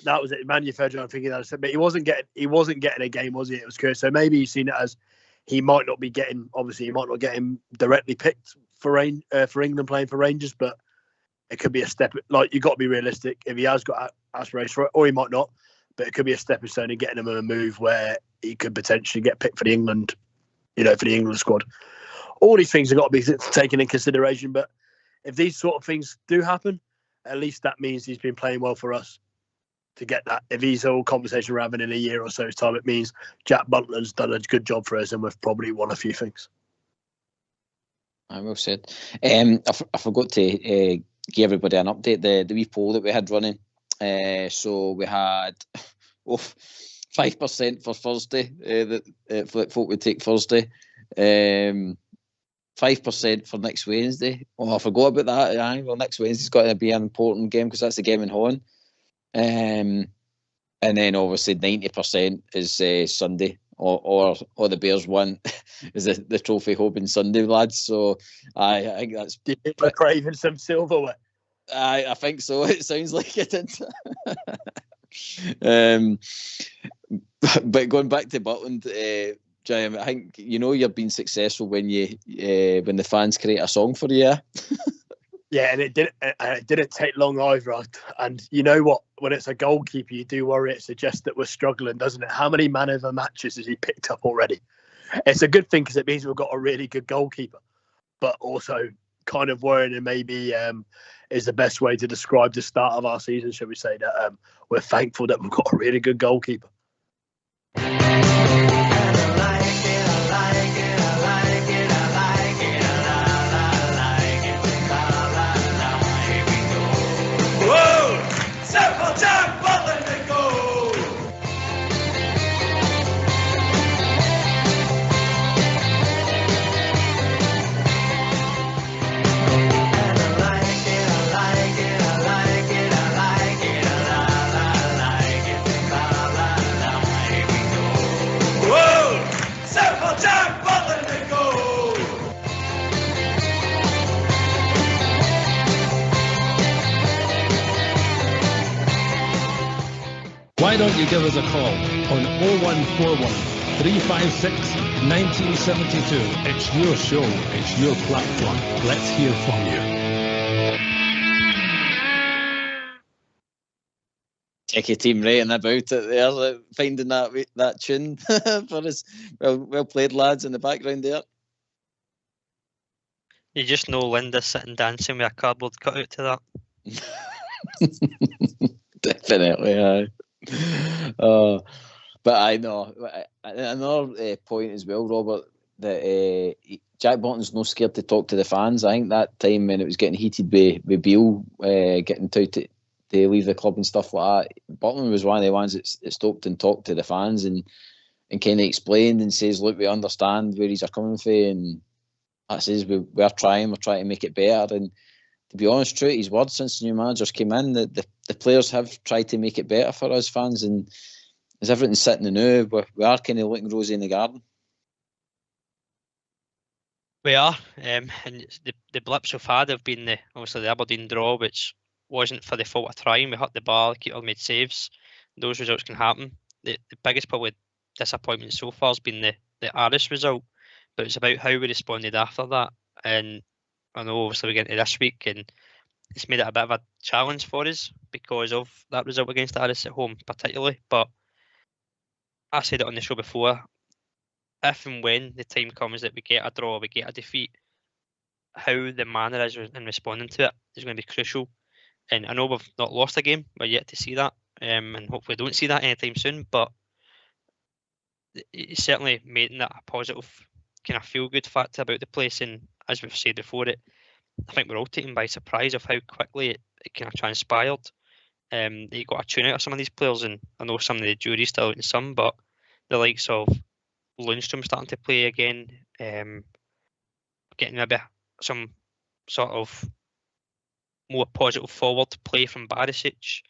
that was it. Man U third. I'm thinking that, but he wasn't getting a game, was he? It was curious. So maybe you've seen it as he might not be getting. Obviously, he might not get him directly picked for England playing for Rangers, but it could be a step. Like, you've got to be realistic. If he has got aspirations for it, or he might not, but it could be a stepping stone in getting him a move where he could potentially get picked for the England, for the England squad. All these things have got to be taken in consideration. But if these sort of things do happen, at least that means he's been playing well for us to get that. If these all conversation we're having in a year or so's time, it means Jack Butland's done a good job for us and we've probably won a few things. I will said. I forgot to give everybody an update. The wee poll that we had running. So we had 5% for Thursday. That folk would take Thursday. 5% for next Wednesday. Oh, I forgot about that. Well, next Wednesday's got to be an important game because that's the game in Holland. And then obviously 90% is Sunday, or the Bears won is the trophy hoping Sunday, lads. So I think that's we're craving some silverware. I think so. It sounds like it. But going back to Butland, Jim, I think you've been successful when when the fans create a song for you. Yeah, and it didn't take long either. And you know what? When it's a goalkeeper, you do worry it suggests that we're struggling, doesn't it? How many man of the matches has he picked up already? It's a good thing because it means we've got a really good goalkeeper. But also kind of worrying, and maybe is the best way to describe the start of our season, shall we say, that we're thankful that we've got a really good goalkeeper. I like it, I like it, I like it, I why don't you give us a call on 0141 356 1972. It's your show, it's your platform. Let's hear from you. Cheeky team writing about it there, finding that tune for us. Well played, lads, in the background there. You just know Linda's sitting dancing with a cardboard cutout to that. Definitely, aye. But I know another point as well, Robert, that Jack Button's no scared to talk to the fans. I think that time when it was getting heated with Beale getting to leave the club and stuff like that, Button was one of the ones that stopped and talked to the fans and kind of explained and says, look, we understand where he's coming from, and that says we're trying to make it better. And to be honest, true to his word, since the new managers came in, the players have tried to make it better for us fans, and as everything's sitting now, we are kind of looking rosy in the garden. We are, and the blips we've had have been obviously the Aberdeen draw, which wasn't for the fault of trying. We hit the bar, the keeper made saves. Those results can happen. The biggest probably disappointment so far has been the Aris result, but it's about how we responded after that. And I know obviously we get into this week, and it's made it a bit of a challenge for us because of that result against Aris at home, particularly. But I said it on the show before, if and when the time comes that we get a draw, we get a defeat, how the manner is in responding to it is going to be crucial. And I know we've not lost a game, we're yet to see that, and hopefully don't see that anytime soon, but it's certainly making that a positive kind of feel-good factor about the place. And as we've said before, I think we're all taken by surprise of how quickly it kind of transpired. They got a tune out of some of these players, and I know some of the jury's still out in some, but the likes of Lundstrom starting to play again, getting maybe some sort of more positive forward play from Barisic.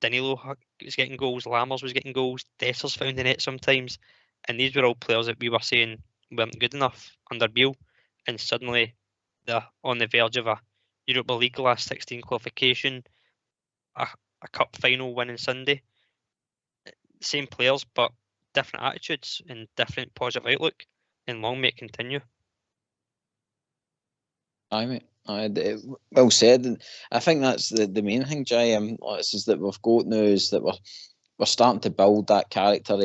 Danilo was getting goals, Lammers was getting goals, Dessers found the net sometimes, and these were all players that we were saying weren't good enough under Beale, and suddenly they're on the verge of a Europa League last 16 qualification, a cup final winning Sunday. Same players, but different attitudes and different positive outlook, and long may it continue. Aye, mate. Well said, and I think that's the main thing, Jay. Is that we've got now is that we're starting to build that character.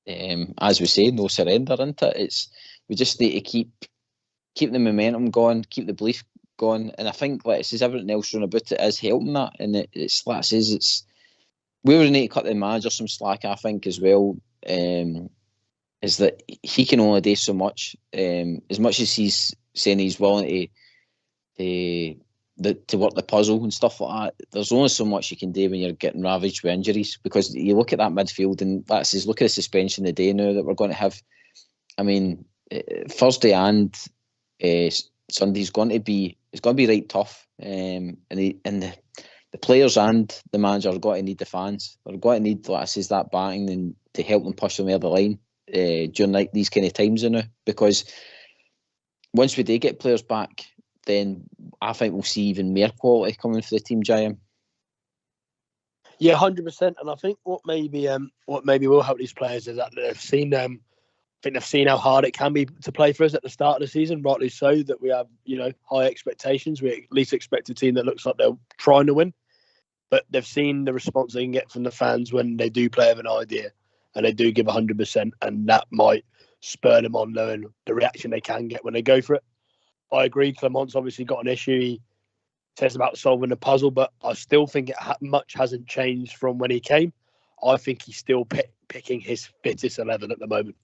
As we say, no surrender into it. We just need to keep the momentum going, keep the belief going, and I think like it says everything else around about it is helping that. And it's like it says we would need to cut the manager some slack, I think, as well. Is that he can only do so much. As much as he's saying he's willing to work the puzzle and stuff like that, there's only so much you can do when you're getting ravaged with injuries. Because you look at that midfield, and that says, look at the suspension the day now that we're going to have. I mean, Thursday and Sunday's going to be right tough. And the players and the manager are going to need the fans. They're going to need, like I says, that backing and to help them push them over the line during like these kind of times now. Because once we do get players back, then I think we'll see even more quality coming for the team, Jim. Yeah, 100%. And I think what maybe will help these players is that they've seen. I think they've seen how hard it can be to play for us at the start of the season. Rightly so, that we have high expectations. We at least expect a team that looks like they're trying to win. But they've seen the response they can get from the fans when they do play with an idea and they do give 100%, and that might spur them on, knowing the reaction they can get when they go for it. I agree, Clement's obviously got an issue. He says about solving the puzzle, but I still think much hasn't changed from when he came. I think he's still picking his fittest 11 at the moment.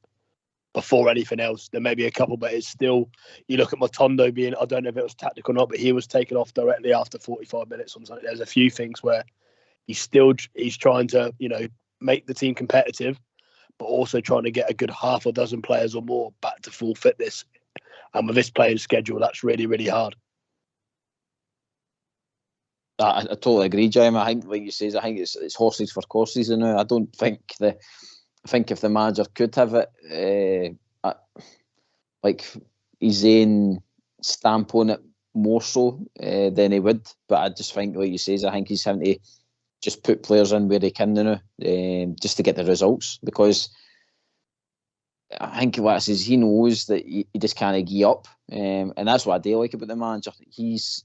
Before anything else, there may be a couple, but it's still, you look at Matondo being, I don't know if it was tactical or not, but he was taken off directly after 45 minutes or something. There's a few things where he's trying to, make the team competitive, but also trying to get a good half a dozen players or more back to full fitness. And with this playing schedule, that's really, really hard. I totally agree, Jim. I think, like you say, I think it's horses for courses now. I don't think I think if the manager could have it, like his own stamp on it more so than he would. But I just think, like you say, I think he's having to just put players in where they can now, just to get the results. Because I think what it says, he knows that he just can't give up, and that's what I do like about the manager. He's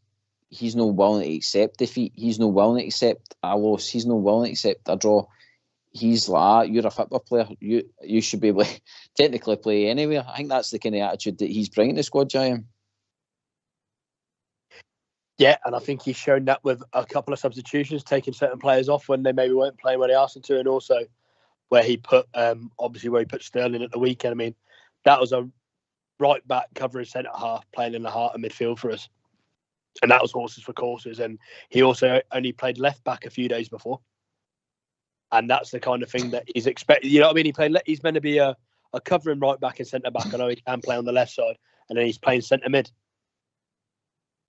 not willing to accept defeat. He's not willing to accept a loss. He's not willing to accept a draw. He's like, you're a football player. You should be able to technically play anywhere. I think that's the kind of attitude that he's bringing to the squad, Jim. Yeah, and I think he's shown that with a couple of substitutions, taking certain players off when they maybe weren't playing where they asked them to, and also where he put, obviously where he put Sterling at the weekend. I mean, that was a right back covering centre half, playing in the heart of midfield for us. And that was horses for courses. And he also only played left back a few days before. And that's the kind of thing that he's expected. You know what I mean? He's meant to be a covering right back and centre back. I know he can play on the left side, and then he's playing centre mid.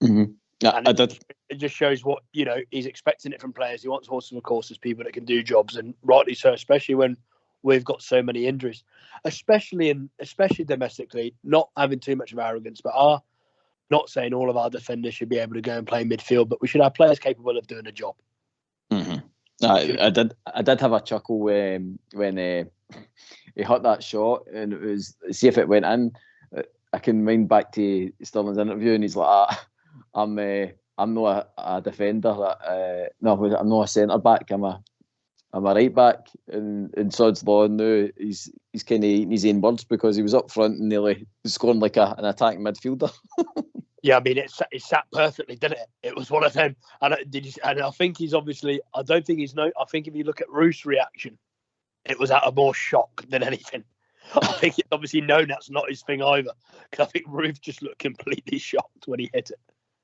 Mm-hmm. Yeah, it just shows what, you know, he's expecting it from players. He wants horses for courses, people that can do jobs, and rightly so, especially when we've got so many injuries, especially domestically. Not having too much of arrogance, but not saying all of our defenders should be able to go and play midfield, but we should have players capable of doing a job. Mm-hmm. I did have a chuckle when he hit that shot, and it was, see if it went in. I can mind back to Sterling's interview, and he's like, I'm not a defender. No, I'm not a centre back. I'm a right back. And Sod's Law now, he's kind of eating his own words, because he was up front and nearly scoring like an attacking midfielder. Yeah, I mean, it sat perfectly, didn't it? It was one of them. And I think he's obviously, I don't think he's I think if you look at Roof's reaction, it was out of more shock than anything. I think it's obviously known that's not his thing either, because I think Roof just looked completely shocked when he hit it.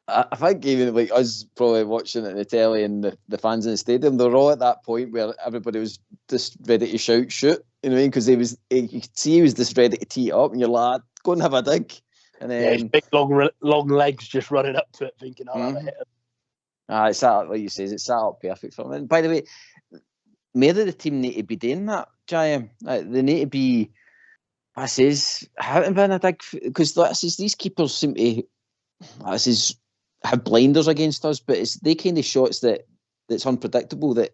I think even like us probably watching it in the telly and the fans in the stadium, they were all at that point where everybody was just ready to shout, shoot, you know what I mean? Because you could see he was just ready to tee it up, and you're like, go and have a dig. And then, his big long legs just running up to it, thinking, I'll have a hit. It sat up, like you say, it sat up perfect for him. And by the way, more of the team need to be doing that, Jim. They need to be, I says, having been a dig, because these keepers seem to, have blinders against us, but it's they kind of shots that's unpredictable that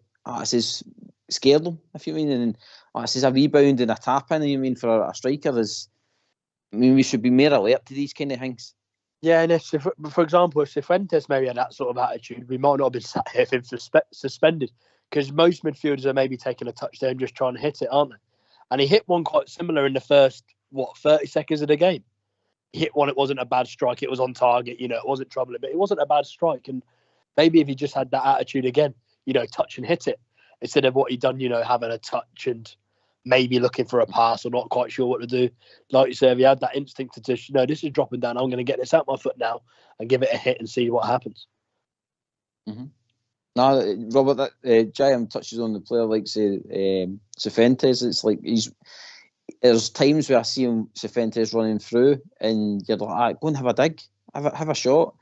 scare them, if you mean. And a rebound and a tap in, you mean, for a striker is, I mean, we should be more alert to these kind of things. Yeah, and for example, if Cifuentes maybe had that sort of attitude, we might not have been sat here with him suspended, because most midfielders are maybe taking a touch there and just trying to hit it, aren't they? And he hit one quite similar in the first 30 seconds of the game. He hit one, it wasn't a bad strike, it was on target, you know, it wasn't troubling, but it wasn't a bad strike. And maybe if he just had that attitude again, you know, touch and hit it, instead of what he'd done, you know, having a touch and maybe looking for a pass or not quite sure what to do. Like you say, if he had that instinct to just, you know, this is dropping down, I'm going to get this out my foot now and give it a hit and see what happens. Mm-hmm. No, Robert, J.M. touches on the player like, say, Cifuentes. It's like there's times where I see him, Cifuentes, running through, and you're like, go and have a dig, have a shot.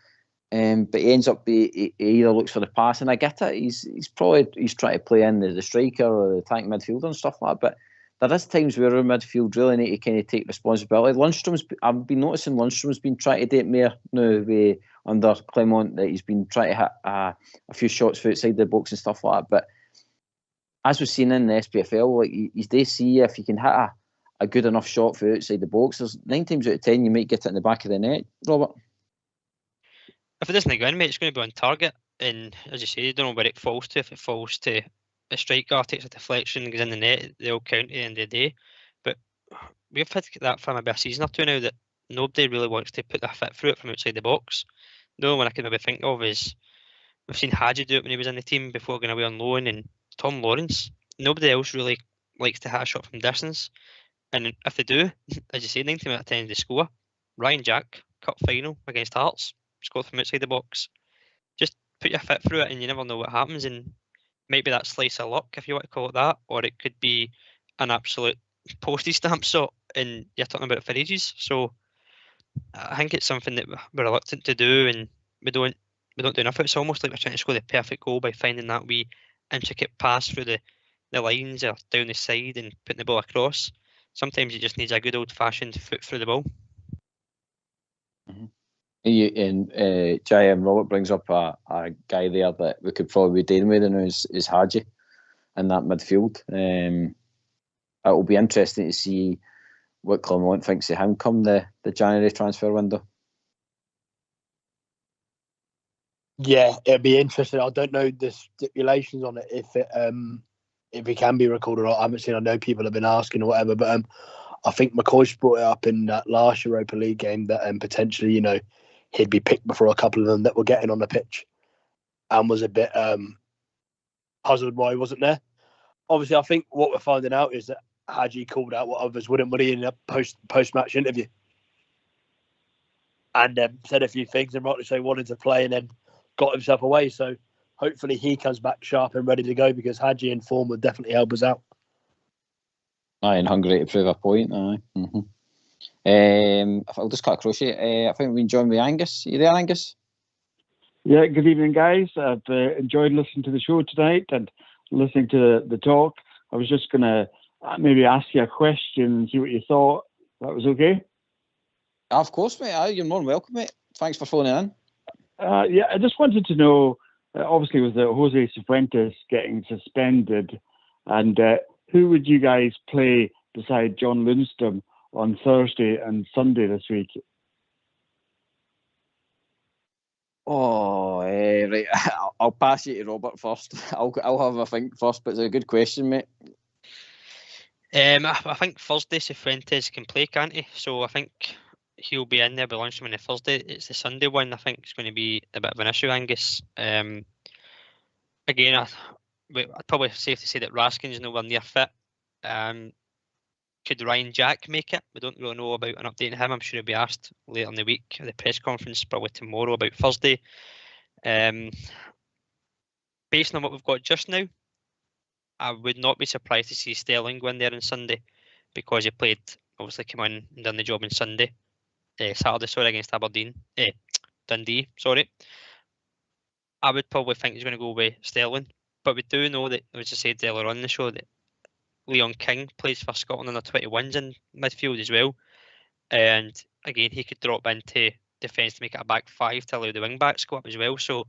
But he ends up, he either looks for the pass, and I get it. He's trying to play in the striker or the tank midfielder and stuff like that. But there is times where our midfield really need to kind of take responsibility. I've been noticing Lundstrom's been trying to do it more now under Clement, that he's been trying to hit a few shots for outside the box and stuff like that. But as we've seen in the SPFL, like you do see, if you can hit a good enough shot for outside the box, there's 9 times out of 10 you might get it in the back of the net, Robert. If it doesn't go in, mate, it's going to be on target. And as you say, you don't know where it falls to. If it falls to a striker, takes a deflection, goes in the net, they'll count at the end of the day. But we've had that for maybe a season or two now that nobody really wants to put their foot through it from outside the box. The only one I can maybe think of is we've seen Hadji do it when he was in the team before going away on loan, and Tom Lawrence. Nobody else really likes to hit a shot from distance. And if they do, as you say, 9 times out of 10 they score. Ryan Jack, cup final against Hearts, scored from outside the box. Just put your foot through it and you never know what happens. And maybe that slice of luck, if you want to call it that, or it could be an absolute postage stamp shot, and you're talking about it for ages. So I think it's something that we're reluctant to do, and we don't do enough. It's almost like we're trying to score the perfect goal by finding that wee intricate pass through the lines or down the side and putting the ball across. Sometimes you just need a good old-fashioned foot through the ball. Mm-hmm. J.M. Robert brings up a guy there that we could probably be dealing with, and is Hadji in that midfield. It'll be interesting to see what Clermont thinks of him come the January transfer window. Yeah, it'll be interesting. I don't know the stipulations on it if it can be recalled or not. I haven't seen. I know people have been asking or whatever, but I think McCoy's brought it up in that last Europa League game that potentially, he'd be picked before a couple of them that were getting on the pitch, and was a bit puzzled why he wasn't there. Obviously, I think what we're finding out is that Hadji called out what others wouldn't, would he, in a post-match interview, and said a few things, and rightly so wanted to play, and then got himself away. So hopefully he comes back sharp and ready to go, because Hadji in form would definitely help us out. Aye, and hungry to prove a point. Aye. Mm-hmm. I'll just cut across you. I think we've been joined with Angus. Are you there, Angus? Yeah, good evening, guys. I've enjoyed listening to the show tonight and listening to the talk. I was just going to maybe ask you a question and see what you thought. That was okay? Of course, mate. Aye, you're more than welcome, mate. Thanks for phoning in. Yeah, I just wanted to know, obviously with Jose Cifuentes getting suspended, and who would you guys play beside John Lundstrom on Thursday and Sunday this week? Oh, right. I'll pass you to Robert first. I'll have a think first, but it's a good question, mate. I think Thursday Cifuentes can play, can't he? So I think he'll be in there by lunchtime on the Thursday. It's the Sunday one, I think, it's going to be a bit of an issue, Angus. Again, I'd probably safe to say that Raskin's nowhere near fit. Could Ryan Jack make it? We don't really know about an update on him. I'm sure he'll be asked later in the week at the press conference, probably tomorrow, about Thursday. Based on what we've got just now, I would not be surprised to see Sterling go in there on Sunday, because he played, obviously came on and done the job on Saturday, against Dundee, sorry. I would probably think he's going to go with Sterling, but we do know that, as I said earlier on in the show, that Leon King plays for Scotland under 21s in midfield as well, and again he could drop into defence to make it a back five to allow the wing backs to go up as well. So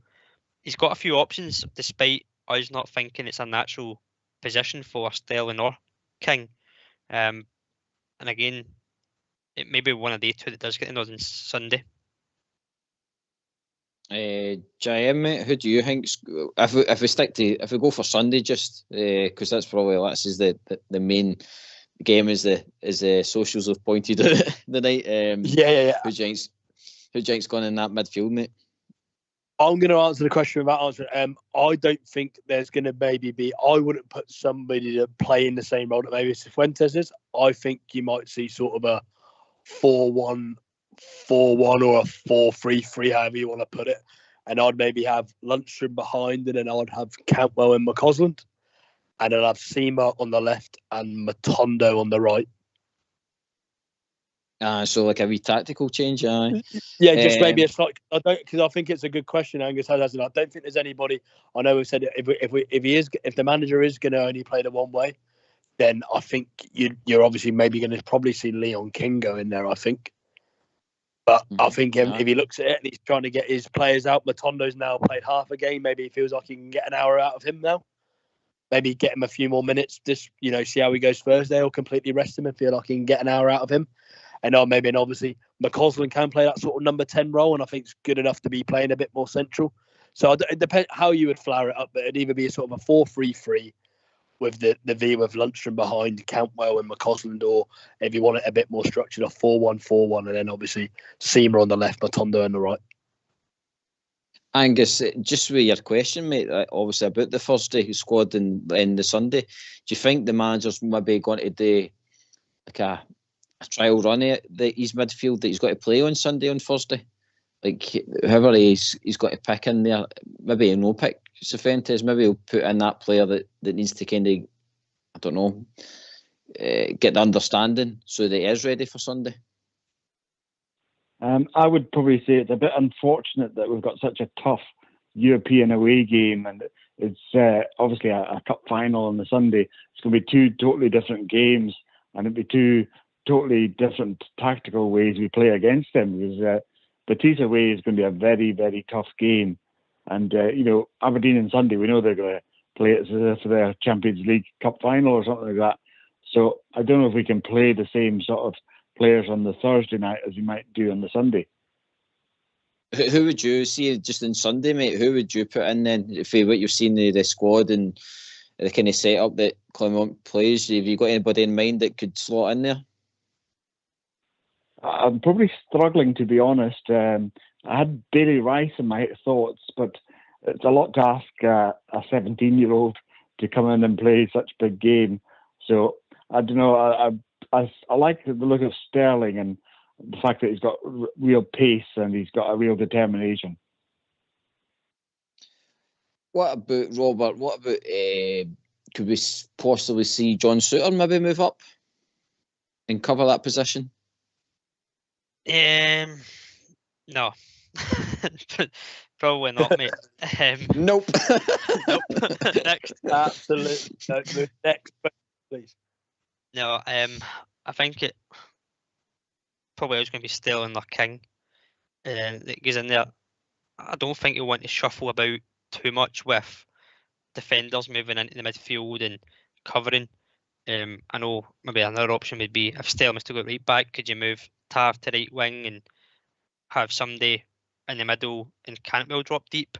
he's got a few options, despite us not thinking it's a natural position for Sterling or King. And again, it may be one of the two that does get the nod on Sunday. JM, mate, who do you think? If we go for Sunday, just because that's probably the main game, is the socials have pointed out the night. Yeah. Who do you think's gone in that midfield, mate? I'm going to answer the question without answering. I don't think there's going to maybe be. I wouldn't put somebody to play in the same role that maybe Cifuentes is. I think you might see sort of a 4-1-4-1 or a 4-3-3, however you want to put it. And I'd maybe have Lundstrom behind, and then I'd have Cantwell and McCausland, and I'd have Seema on the left and Matondo on the right. So like a wee tactical change, aye. Yeah, just maybe it's like because I think it's a good question, Angus. I don't think there's anybody. I know we've said it, if the manager is going to only play the one way, then I think you're obviously maybe going to probably see Leon King go in there. I think, but I think if he looks at it and he's trying to get his players out, Matondo's now played half a game. Maybe he feels like he can get an hour out of him now. Maybe get him a few more minutes. Just see how he goes Thursday, or completely rest him and feel like he can get an hour out of him. And obviously McCausland can play that sort of number 10 role, and I think it's good enough to be playing a bit more central. So it depends how you would flower it up, but it'd either be a sort of a 4-3-3 with the V with Lundstrom behind Cantwell and McCausland, or if you want it a bit more structured, a 4-1-4-1, and then obviously Seema on the left, Matondo on the right. Angus, just with your question, mate, obviously about the Thursday squad and the Sunday, do you think the manager's maybe going to do like a trial run at his midfield that he's got to play on Sunday on Thursday? Like whoever he's got to pick in there, maybe he'll not pick Cifuentes, maybe he'll put in that player that needs to kind of, I don't know, get the understanding so that he is ready for Sunday. I would probably say it's a bit unfortunate that we've got such a tough European away game, and it's obviously a cup final on the Sunday. It's going to be two totally different games, and it'll be two totally different tactical ways we play against them. Because Batiste away is going to be a very, very tough game. And, Aberdeen on Sunday, we know they're going to play it for their Champions League Cup final or something like that. So I don't know if we can play the same sort of players on the Thursday night as we might do on the Sunday. Who would you see just on Sunday, mate? Who would you put in then? If what you've seen the squad and the kind of setup that Clement plays, have you got anybody in mind that could slot in there? I'm probably struggling, to be honest. I had Bailey Rice in my thoughts, but it's a lot to ask a 17-year-old to come in and play such a big game. So I don't know. I like the look of Sterling and the fact that he's got real pace and he's got a real determination. What about Robert? What about could we possibly see John Souttar maybe move up and cover that position? No. Probably not, mate. Nope. Nope. Next. Absolutely. No, next, please. No, I think it probably is going to be Sterling or King that goes in there. I don't think he'll want to shuffle about too much with defenders moving into the midfield and covering. I know maybe another option would be if Sterling's to go right back, could you move Tav to right wing and have somebody in the middle and Cantwell drop deep?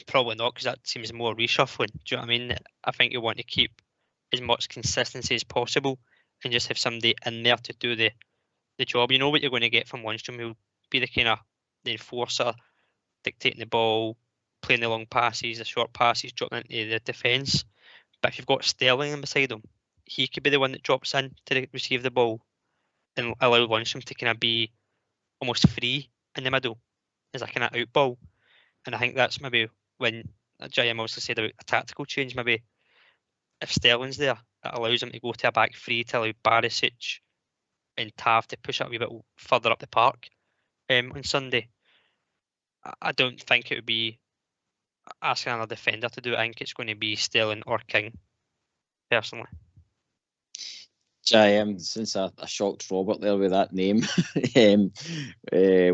Probably not, because that seems more reshuffling. Do you know what I mean? I think you want to keep as much consistency as possible and just have somebody in there to do the job. You know what you're going to get from Lundstram. He'll be the kind of the enforcer, dictating the ball, playing the long passes, the short passes, dropping into the defence. But if you've got Sterling in beside him, he could be the one that drops in to receive the ball and allow Lundstram to kind of be almost free in the middle as a kind of out ball. And I think that's maybe when Jim also said about a tactical change. Maybe if Sterling's there, that allows him to go to a back three to allow Barisic and Tav to push it a wee bit further up the park on Sunday. I don't think it would be asking another defender to do it. I think it's going to be Sterling or King, personally. Since I shocked Robert there with that name,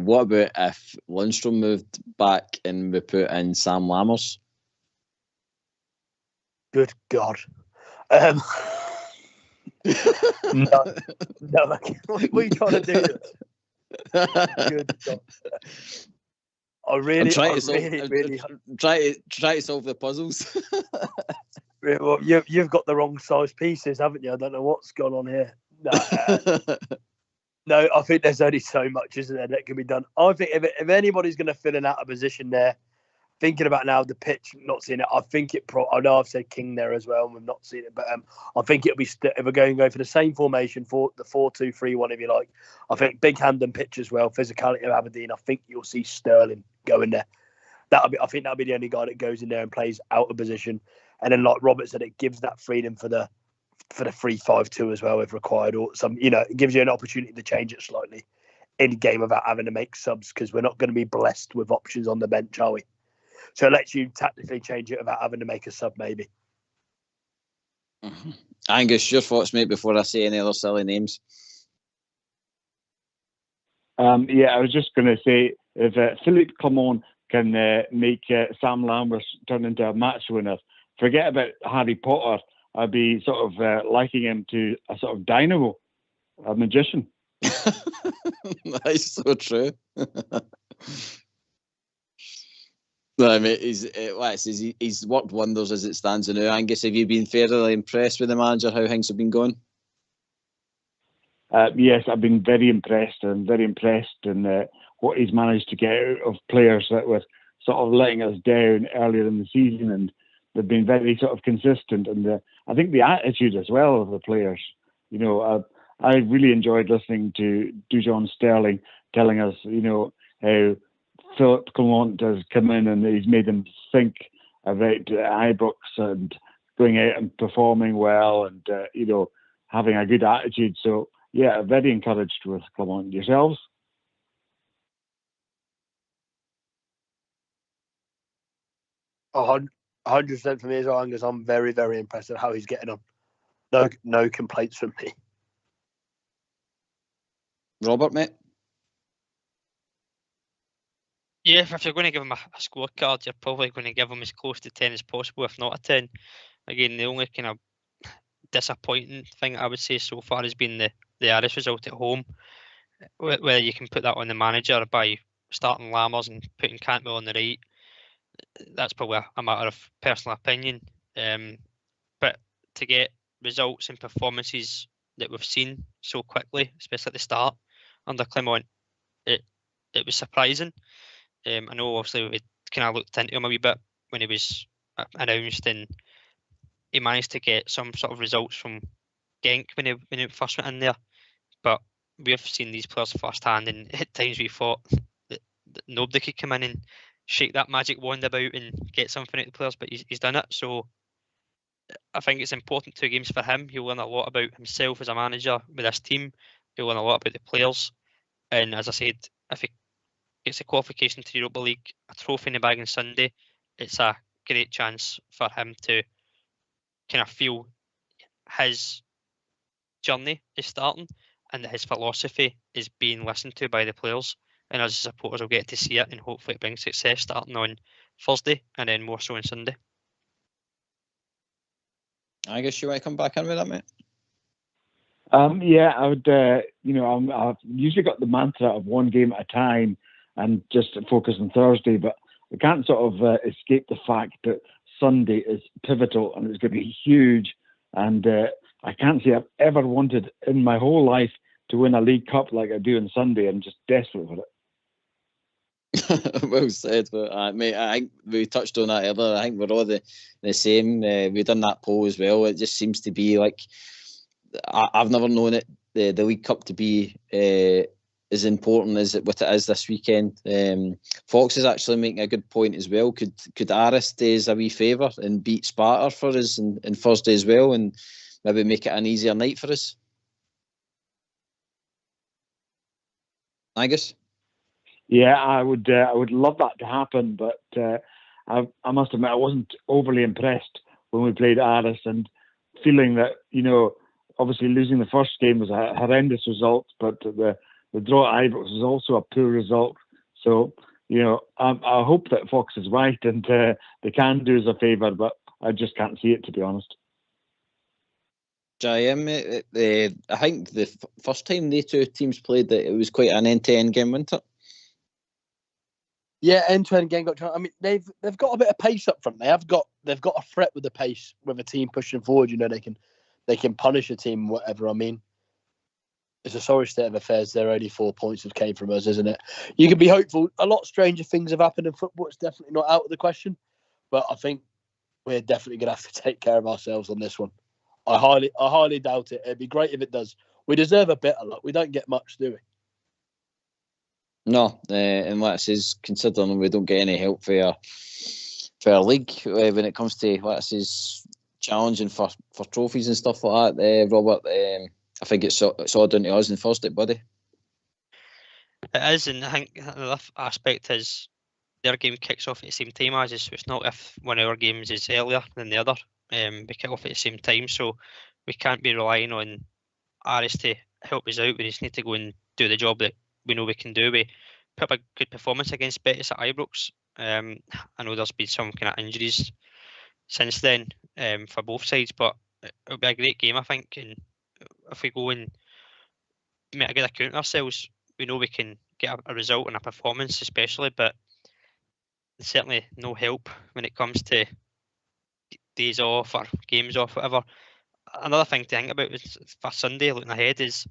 what about if Lundstram moved back and we put in Sam Lammers? Good God. No, what are you trying to do? Good God. Really try to solve the puzzles. Well, you've got the wrong size pieces, haven't you? I don't know what's gone on here. No, I think there's only so much, isn't there, that can be done. I think if anybody's going to fill in out a position there, thinking about now the pitch, not seeing it, I think I know I've said King there as well, and we've not seen it, but I think it'll be if we're going to go for the same formation for the 4-2-3-1, if you like. I think big hand and pitch as well, physicality of Aberdeen. I think you'll see Sterling go in there. I think that'll be the only guy that goes in there and plays out of position. And then, like Robert said, it gives that freedom for the 3-5-2 as well, if required, or it gives you an opportunity to change it slightly in game without having to make subs, because we're not going to be blessed with options on the bench, are we? So it lets you tactically change it without having to make a sub, maybe. Mm-hmm. Angus, your thoughts, mate, before I say any other silly names? I was just going to say, if Philippe Clement can make Sam Lammers turn into a match winner, forget about Harry Potter. I'd be sort of liking him to a sort of dynamo, a magician. That's so true. No, mate, he's worked wonders as it stands now. Angus, have you been fairly impressed with the manager, how things have been going? Yes, I've been very impressed in what he's managed to get out of players that were sort of letting us down earlier in the season, and they've been very sort of consistent. And I think the attitude as well of the players. I really enjoyed listening to Dujon Sterling telling us, how Philip Clement has come in and he's made them think about Ibrox and going out and performing well and, having a good attitude. So, yeah, very encouraged with Clement. Yourselves? 100% for me as well, Angus. I'm very, very impressed with how he's getting on. No complaints from me. Robert, mate? Yeah, if you're going to give him a scorecard, you're probably going to give him as close to 10 as possible, if not a 10. Again, the only kind of disappointing thing I would say so far has been the Aris result at home. Whether you can put that on the manager by starting Lammers and putting Cantwell on the right, that's probably a matter of personal opinion. But to get results and performances that we've seen so quickly, especially at the start under Clement, it was surprising. I know obviously we kind of looked into him a wee bit when he was announced, and he managed to get some sort of results from Genk when he first went in there. But we've seen these players firsthand, and at times we thought that nobody could come in and shake that magic wand about and get something out of the players, but he's done it. So I think it's important 2 games for him. He'll learn a lot about himself as a manager with this team. He'll learn a lot about the players. And as I said, if he gets a qualification to Europa League, a trophy in the bag on Sunday, it's a great chance for him to kind of feel his journey is starting and that his philosophy is being listened to by the players. And as supporters will get to see it, and hopefully it brings success starting on Thursday and then more so on Sunday. I guess you want to come back in with that, mate? Yeah, I would. I've usually got the mantra of one game at a time and just focus on Thursday, but I can't sort of escape the fact that Sunday is pivotal and it's going to be huge. And I can't say I've ever wanted in my whole life to win a League Cup like I do on Sunday. I'm just desperate for it. Well said, but mate, I think we touched on that earlier. I think we're all the same. We've done that poll as well. It just seems to be like I've never known it the League Cup to be as important as what it is this weekend. Fox is actually making a good point as well. Could Aris do us a wee favour and beat Sparta for us in Thursday as well, and maybe make it an easier night for us? I guess. Yeah, I would love that to happen, but I must admit I wasn't overly impressed when we played Aris, and feeling that, obviously losing the first game was a horrendous result, but the draw at Ibrox was also a poor result. So, I hope that Fox is right and they can do us a favour, but I just can't see it, to be honest. I think the first time the 2 teams played, it was quite an end-to-end game, wasn't it? Yeah, end-to-end game. I mean, they've got a bit of pace up front. They've got a threat with the pace with a team pushing forward. They can punish a team, whatever. I mean, it's a sorry state of affairs. There are only 4 points that came from us, isn't it? You can be hopeful. A lot stranger things have happened in football. It's definitely not out of the question, but I think we're definitely going to have to take care of ourselves on this one. I highly doubt it. It'd be great if it does. We deserve a bit of luck. We don't get much, do we? No, and let's say considering we don't get any help for our league when it comes to let's say challenging for trophies and stuff like that. Robert, I think it's all down to us on Thursday, buddy. It is, and I think another aspect is their game kicks off at the same time as us, so it's not if one of our games is earlier than the other. We kick off at the same time, so we can't be relying on Aris to help us out. We just need to go and do the job that we know we can do. We put up a good performance against Betis at Ibrox. I know there's been some kind of injuries since then for both sides, but it'll be a great game, I think. And if we go and make a good account of ourselves, we know we can get a result and a performance, especially. But there's certainly no help when it comes to days off or games off, whatever. Another thing to think about is for Sunday, looking ahead, is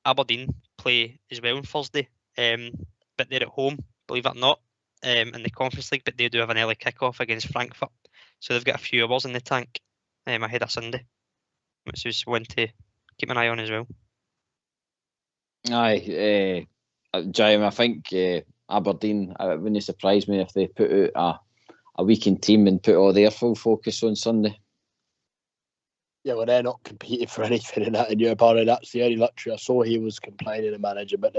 Aberdeen play as well on Thursday, but they're at home, believe it or not, in the Conference League, but they do have an early kick-off against Frankfurt, so they've got a few hours in the tank ahead of Sunday, which is one to keep an eye on as well. Aye, Jim, I think Aberdeen, it wouldn't surprise me if they put out a weekend team and put all their full focus on Sunday. Yeah, well, they're not competing for anything in that in Europe. That's the only luxury. I saw he was complaining, the manager, but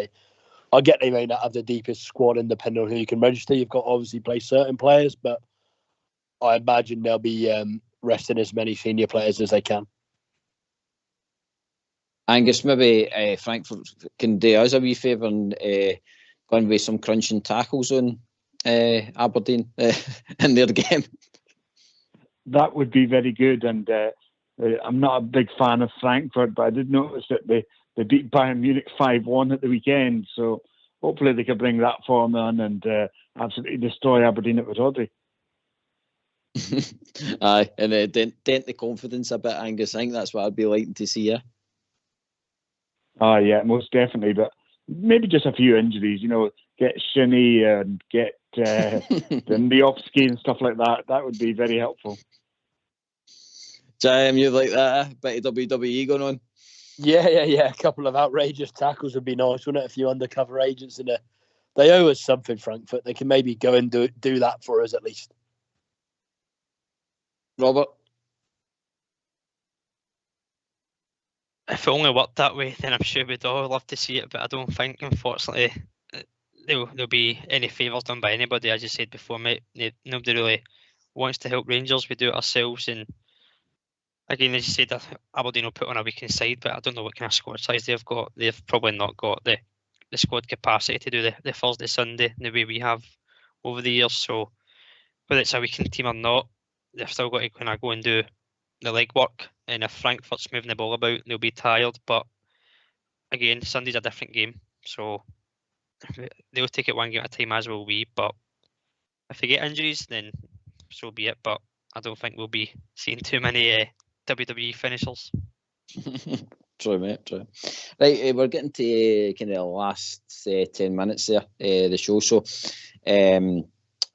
I get they may not have the deepest squad, and depending on who you can register, you've got to obviously play certain players, but I imagine they'll be resting as many senior players as they can. Angus, maybe Frankfurt can do us a wee favour and go in with some crunching tackles on Aberdeen in their game. That would be very good. And I'm not a big fan of Frankfurt, but I did notice that they beat Bayern Munich 5-1 at the weekend. So hopefully they can bring that form on and absolutely destroy Aberdeen at Rotary. Aye, and dent the confidence a bit, Angus. I think that's what I'd be liking to see. Oh yeah, most definitely. But maybe just a few injuries. Get Shinny and get the Neopsky and stuff like that. That would be very helpful. Jim, you like that? Bit of WWE going on? Yeah. A couple of outrageous tackles would be nice, wouldn't it? A few undercover agents in there. They owe us something, Frankfurt. They can maybe go and do that for us at least. Robert? If it only worked that way, then I'm sure we'd all love to see it, but I don't think, unfortunately, there'll be any favours done by anybody. As you said before, mate, nobody really wants to help Rangers. We do it ourselves, and again, as you said, Aberdeen will put on a weekend side, but I don't know what kind of squad size they've got. They've probably not got the squad capacity to do the Thursday, Sunday the way we have over the years. So whether it's a weekend team or not, they've still got to kind of go and do the legwork. And if Frankfurt's moving the ball about, they'll be tired. But again, Sunday's a different game, so they'll take it one game at a time, as will we. But if they get injuries, then so be it. But I don't think we'll be seeing too many WWE finishers. True, mate. True. Right, we're getting to kind of the last 10 minutes there, the show. So,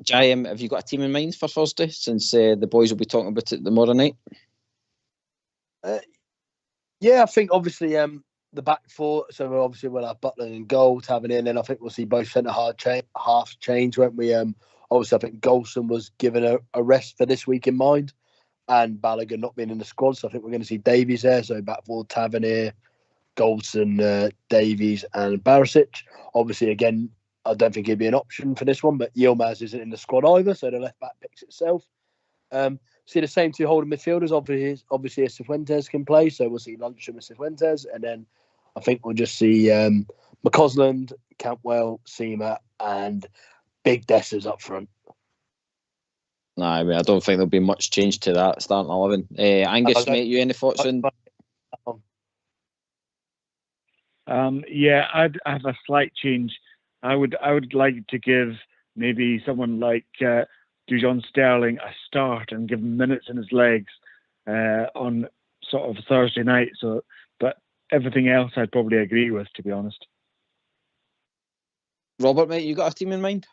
Jim, have you got a team in mind for Thursday? Since the boys will be talking about it tomorrow night. Yeah, I think obviously the back four. So obviously we'll have Butland in goal, Tavernier, and then I think we'll see both centre halves change, won't we? Obviously I think Golson was given a rest for this week in mind, and Balogun not being in the squad. So I think we're going to see Davies there. So back four, Tavernier, Golson, Davies, and Barisic. Obviously, again, I don't think he'd be an option for this one, but Yilmaz isn't in the squad either, so the left back picks itself. See the same two holding midfielders. Obviously, Cifuentes can play, so we'll see Lundstrom and Cifuentes, and then I think we'll just see McCausland, Campwell, Seamer, and Big Dessers up front. No, I mean, I don't think there'll be much change to that starting 11. Angus, mate, you any thoughts on? Yeah, I'd have a slight change. I would like to give maybe someone like Dujon Sterling a start and give him minutes in his legs on sort of Thursday night. So, but everything else I'd probably agree with, to be honest. Robert, mate, you got a team in mind?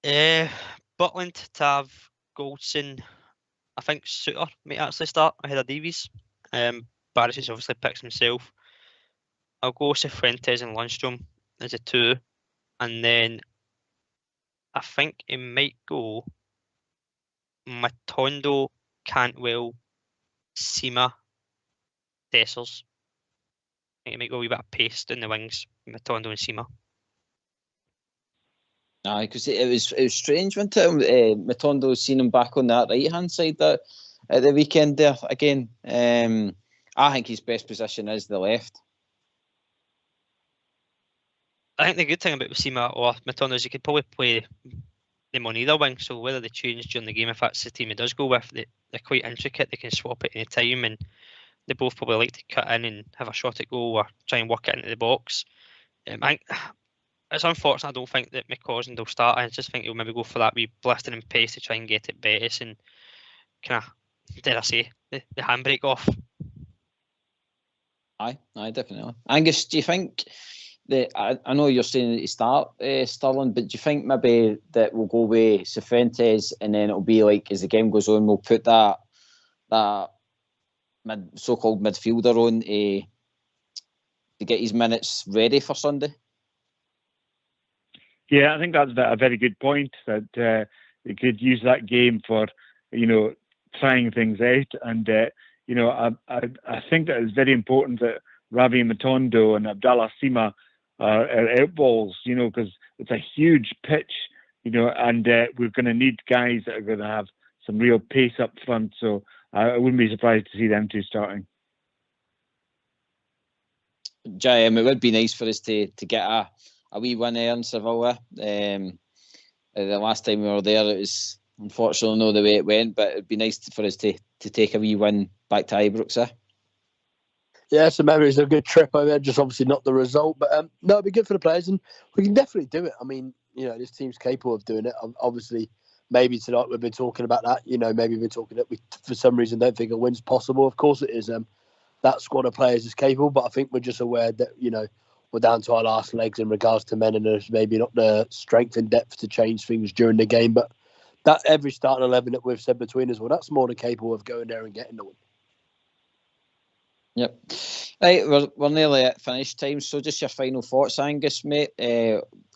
Butland, Tav, Goldson. I think Suter might actually start ahead of Davies. Barisic obviously picks himself. I'll go Cifuentes and Lundstrom as a two, and then I think it might go Matondo, Cantwell, Seamer, Dessers. I think it might go a wee bit of pace in the wings, Matondo and Seamer. Aye, because it was strange, wasn't it? Matondo seen him back on that right hand side that at the weekend there again. I think his best position is the left. I think the good thing about Seamer or Matondo is he could probably play them on either wing. So whether they change during the game, if that's the team he does go with, they're quite intricate. They can swap at any time, and they both probably like to cut in and have a shot at goal or try and work it into the box. It's unfortunate. I don't think that McCausland will start. I just think he'll maybe go for that wee blistering pace to try and get it Bettis and kind of, dare I say, the handbrake off. Aye, definitely. Angus, do you think that I know you're saying that you start Sterling, but do you think maybe that we'll go with Cifuentes and then it'll be like as the game goes on, we'll put that so-called midfielder on to get his minutes ready for Sunday? Yeah, I think that's a very good point, that you could use that game for, trying things out. And, I think that it's very important that Ravi Matondo and Abdallah Seamer are out balls, because it's a huge pitch, and we're going to need guys that are going to have some real pace up front. So I wouldn't be surprised to see them two starting. Jim, it would be nice for us to get a wee win there in Sevilla. The last time we were there, it was unfortunately not the way it went, but it'd be nice for us to take a wee win back to Ibrox. Yeah, some memories of a good trip over there, just obviously not the result. But no, it'd be good for the players, and we can definitely do it. I mean, this team's capable of doing it. Obviously, maybe tonight we've been talking about that. Maybe we've been talking that we, for some reason, don't think a win's possible. Of course it is. That squad of players is capable, but I think we're just aware that, we're down to our last legs in regards to men, and there's maybe not the strength and depth to change things during the game. But that every starting 11 that we've said between us, well, that's more than capable of going there and getting the win. Yep. Right, we're nearly at finish time, so just your final thoughts, Angus, mate,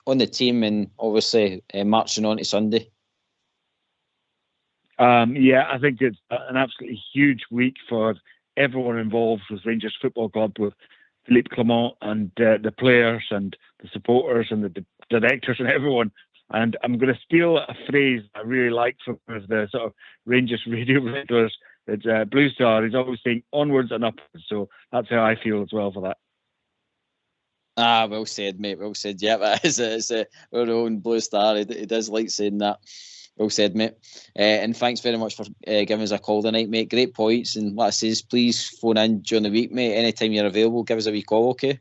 on the team and obviously marching on to Sunday. I think it's an absolutely huge week for everyone involved with Rangers Football Club, with Philippe Clement and the players and the supporters and the directors and everyone. And I'm going to steal a phrase I really like from the sort of Rangers radio regulars. It's Blue Star. He's always saying onwards and upwards. So that's how I feel as well for that. Well said, mate. Well said. Yeah, it's our own Blue Star. He does like saying that. Well said, mate. And thanks very much for giving us a call tonight, mate. Great points. And like I says, please phone in during the week, mate. Anytime you're available, give us a wee call, okay?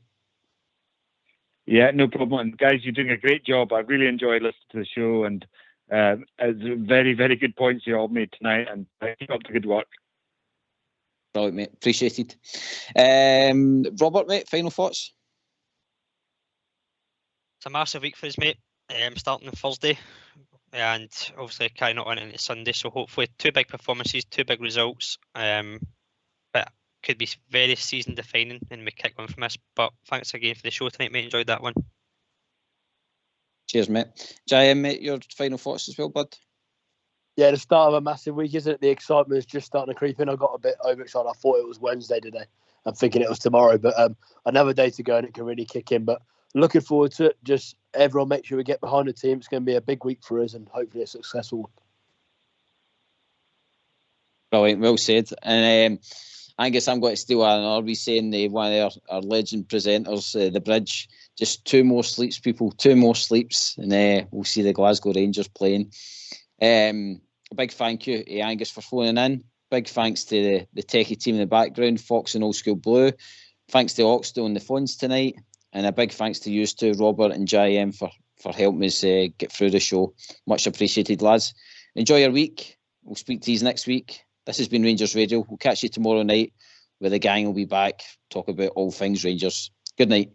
Yeah, no problem. And guys, you're doing a great job. I really enjoyed listening to the show, and it's very, very good points you all made tonight, and keep up the good work. Brilliant, mate. Appreciated. Robert, mate, final thoughts? It's a massive week for us, mate. Starting on Thursday, and obviously carrying it on into Sunday. So hopefully 2 big performances, 2 big results. But could be very season defining, and we kick on from this. But thanks again for the show tonight, mate. Enjoyed that one. Cheers, mate. JM, mate, your final thoughts as well, bud? Yeah, the start of a massive week, isn't it? The excitement is just starting to creep in. I got a bit overexcited. I thought it was Wednesday today. I'm thinking it was tomorrow, but another day to go and it can really kick in. But looking forward to it. Just everyone make sure we get behind the team. It's going to be a big week for us and hopefully a successful one. Brilliant, well said. And I guess I'm going to steal another wee saying, one of our legend presenters, The Bridge. Just 2 more sleeps, people. 2 more sleeps, and we'll see the Glasgow Rangers playing. A big thank you to Angus for phoning in. Big thanks to the techie team in the background, Fox and Old School Blue. Thanks to Oxtel on the phones tonight. And a big thanks to you too, Robert and JM, for helping us get through the show. Much appreciated, lads. Enjoy your week. We'll speak to you next week. This has been Rangers Radio. We'll catch you tomorrow night, where the gang will be back, talk about all things Rangers. Good night.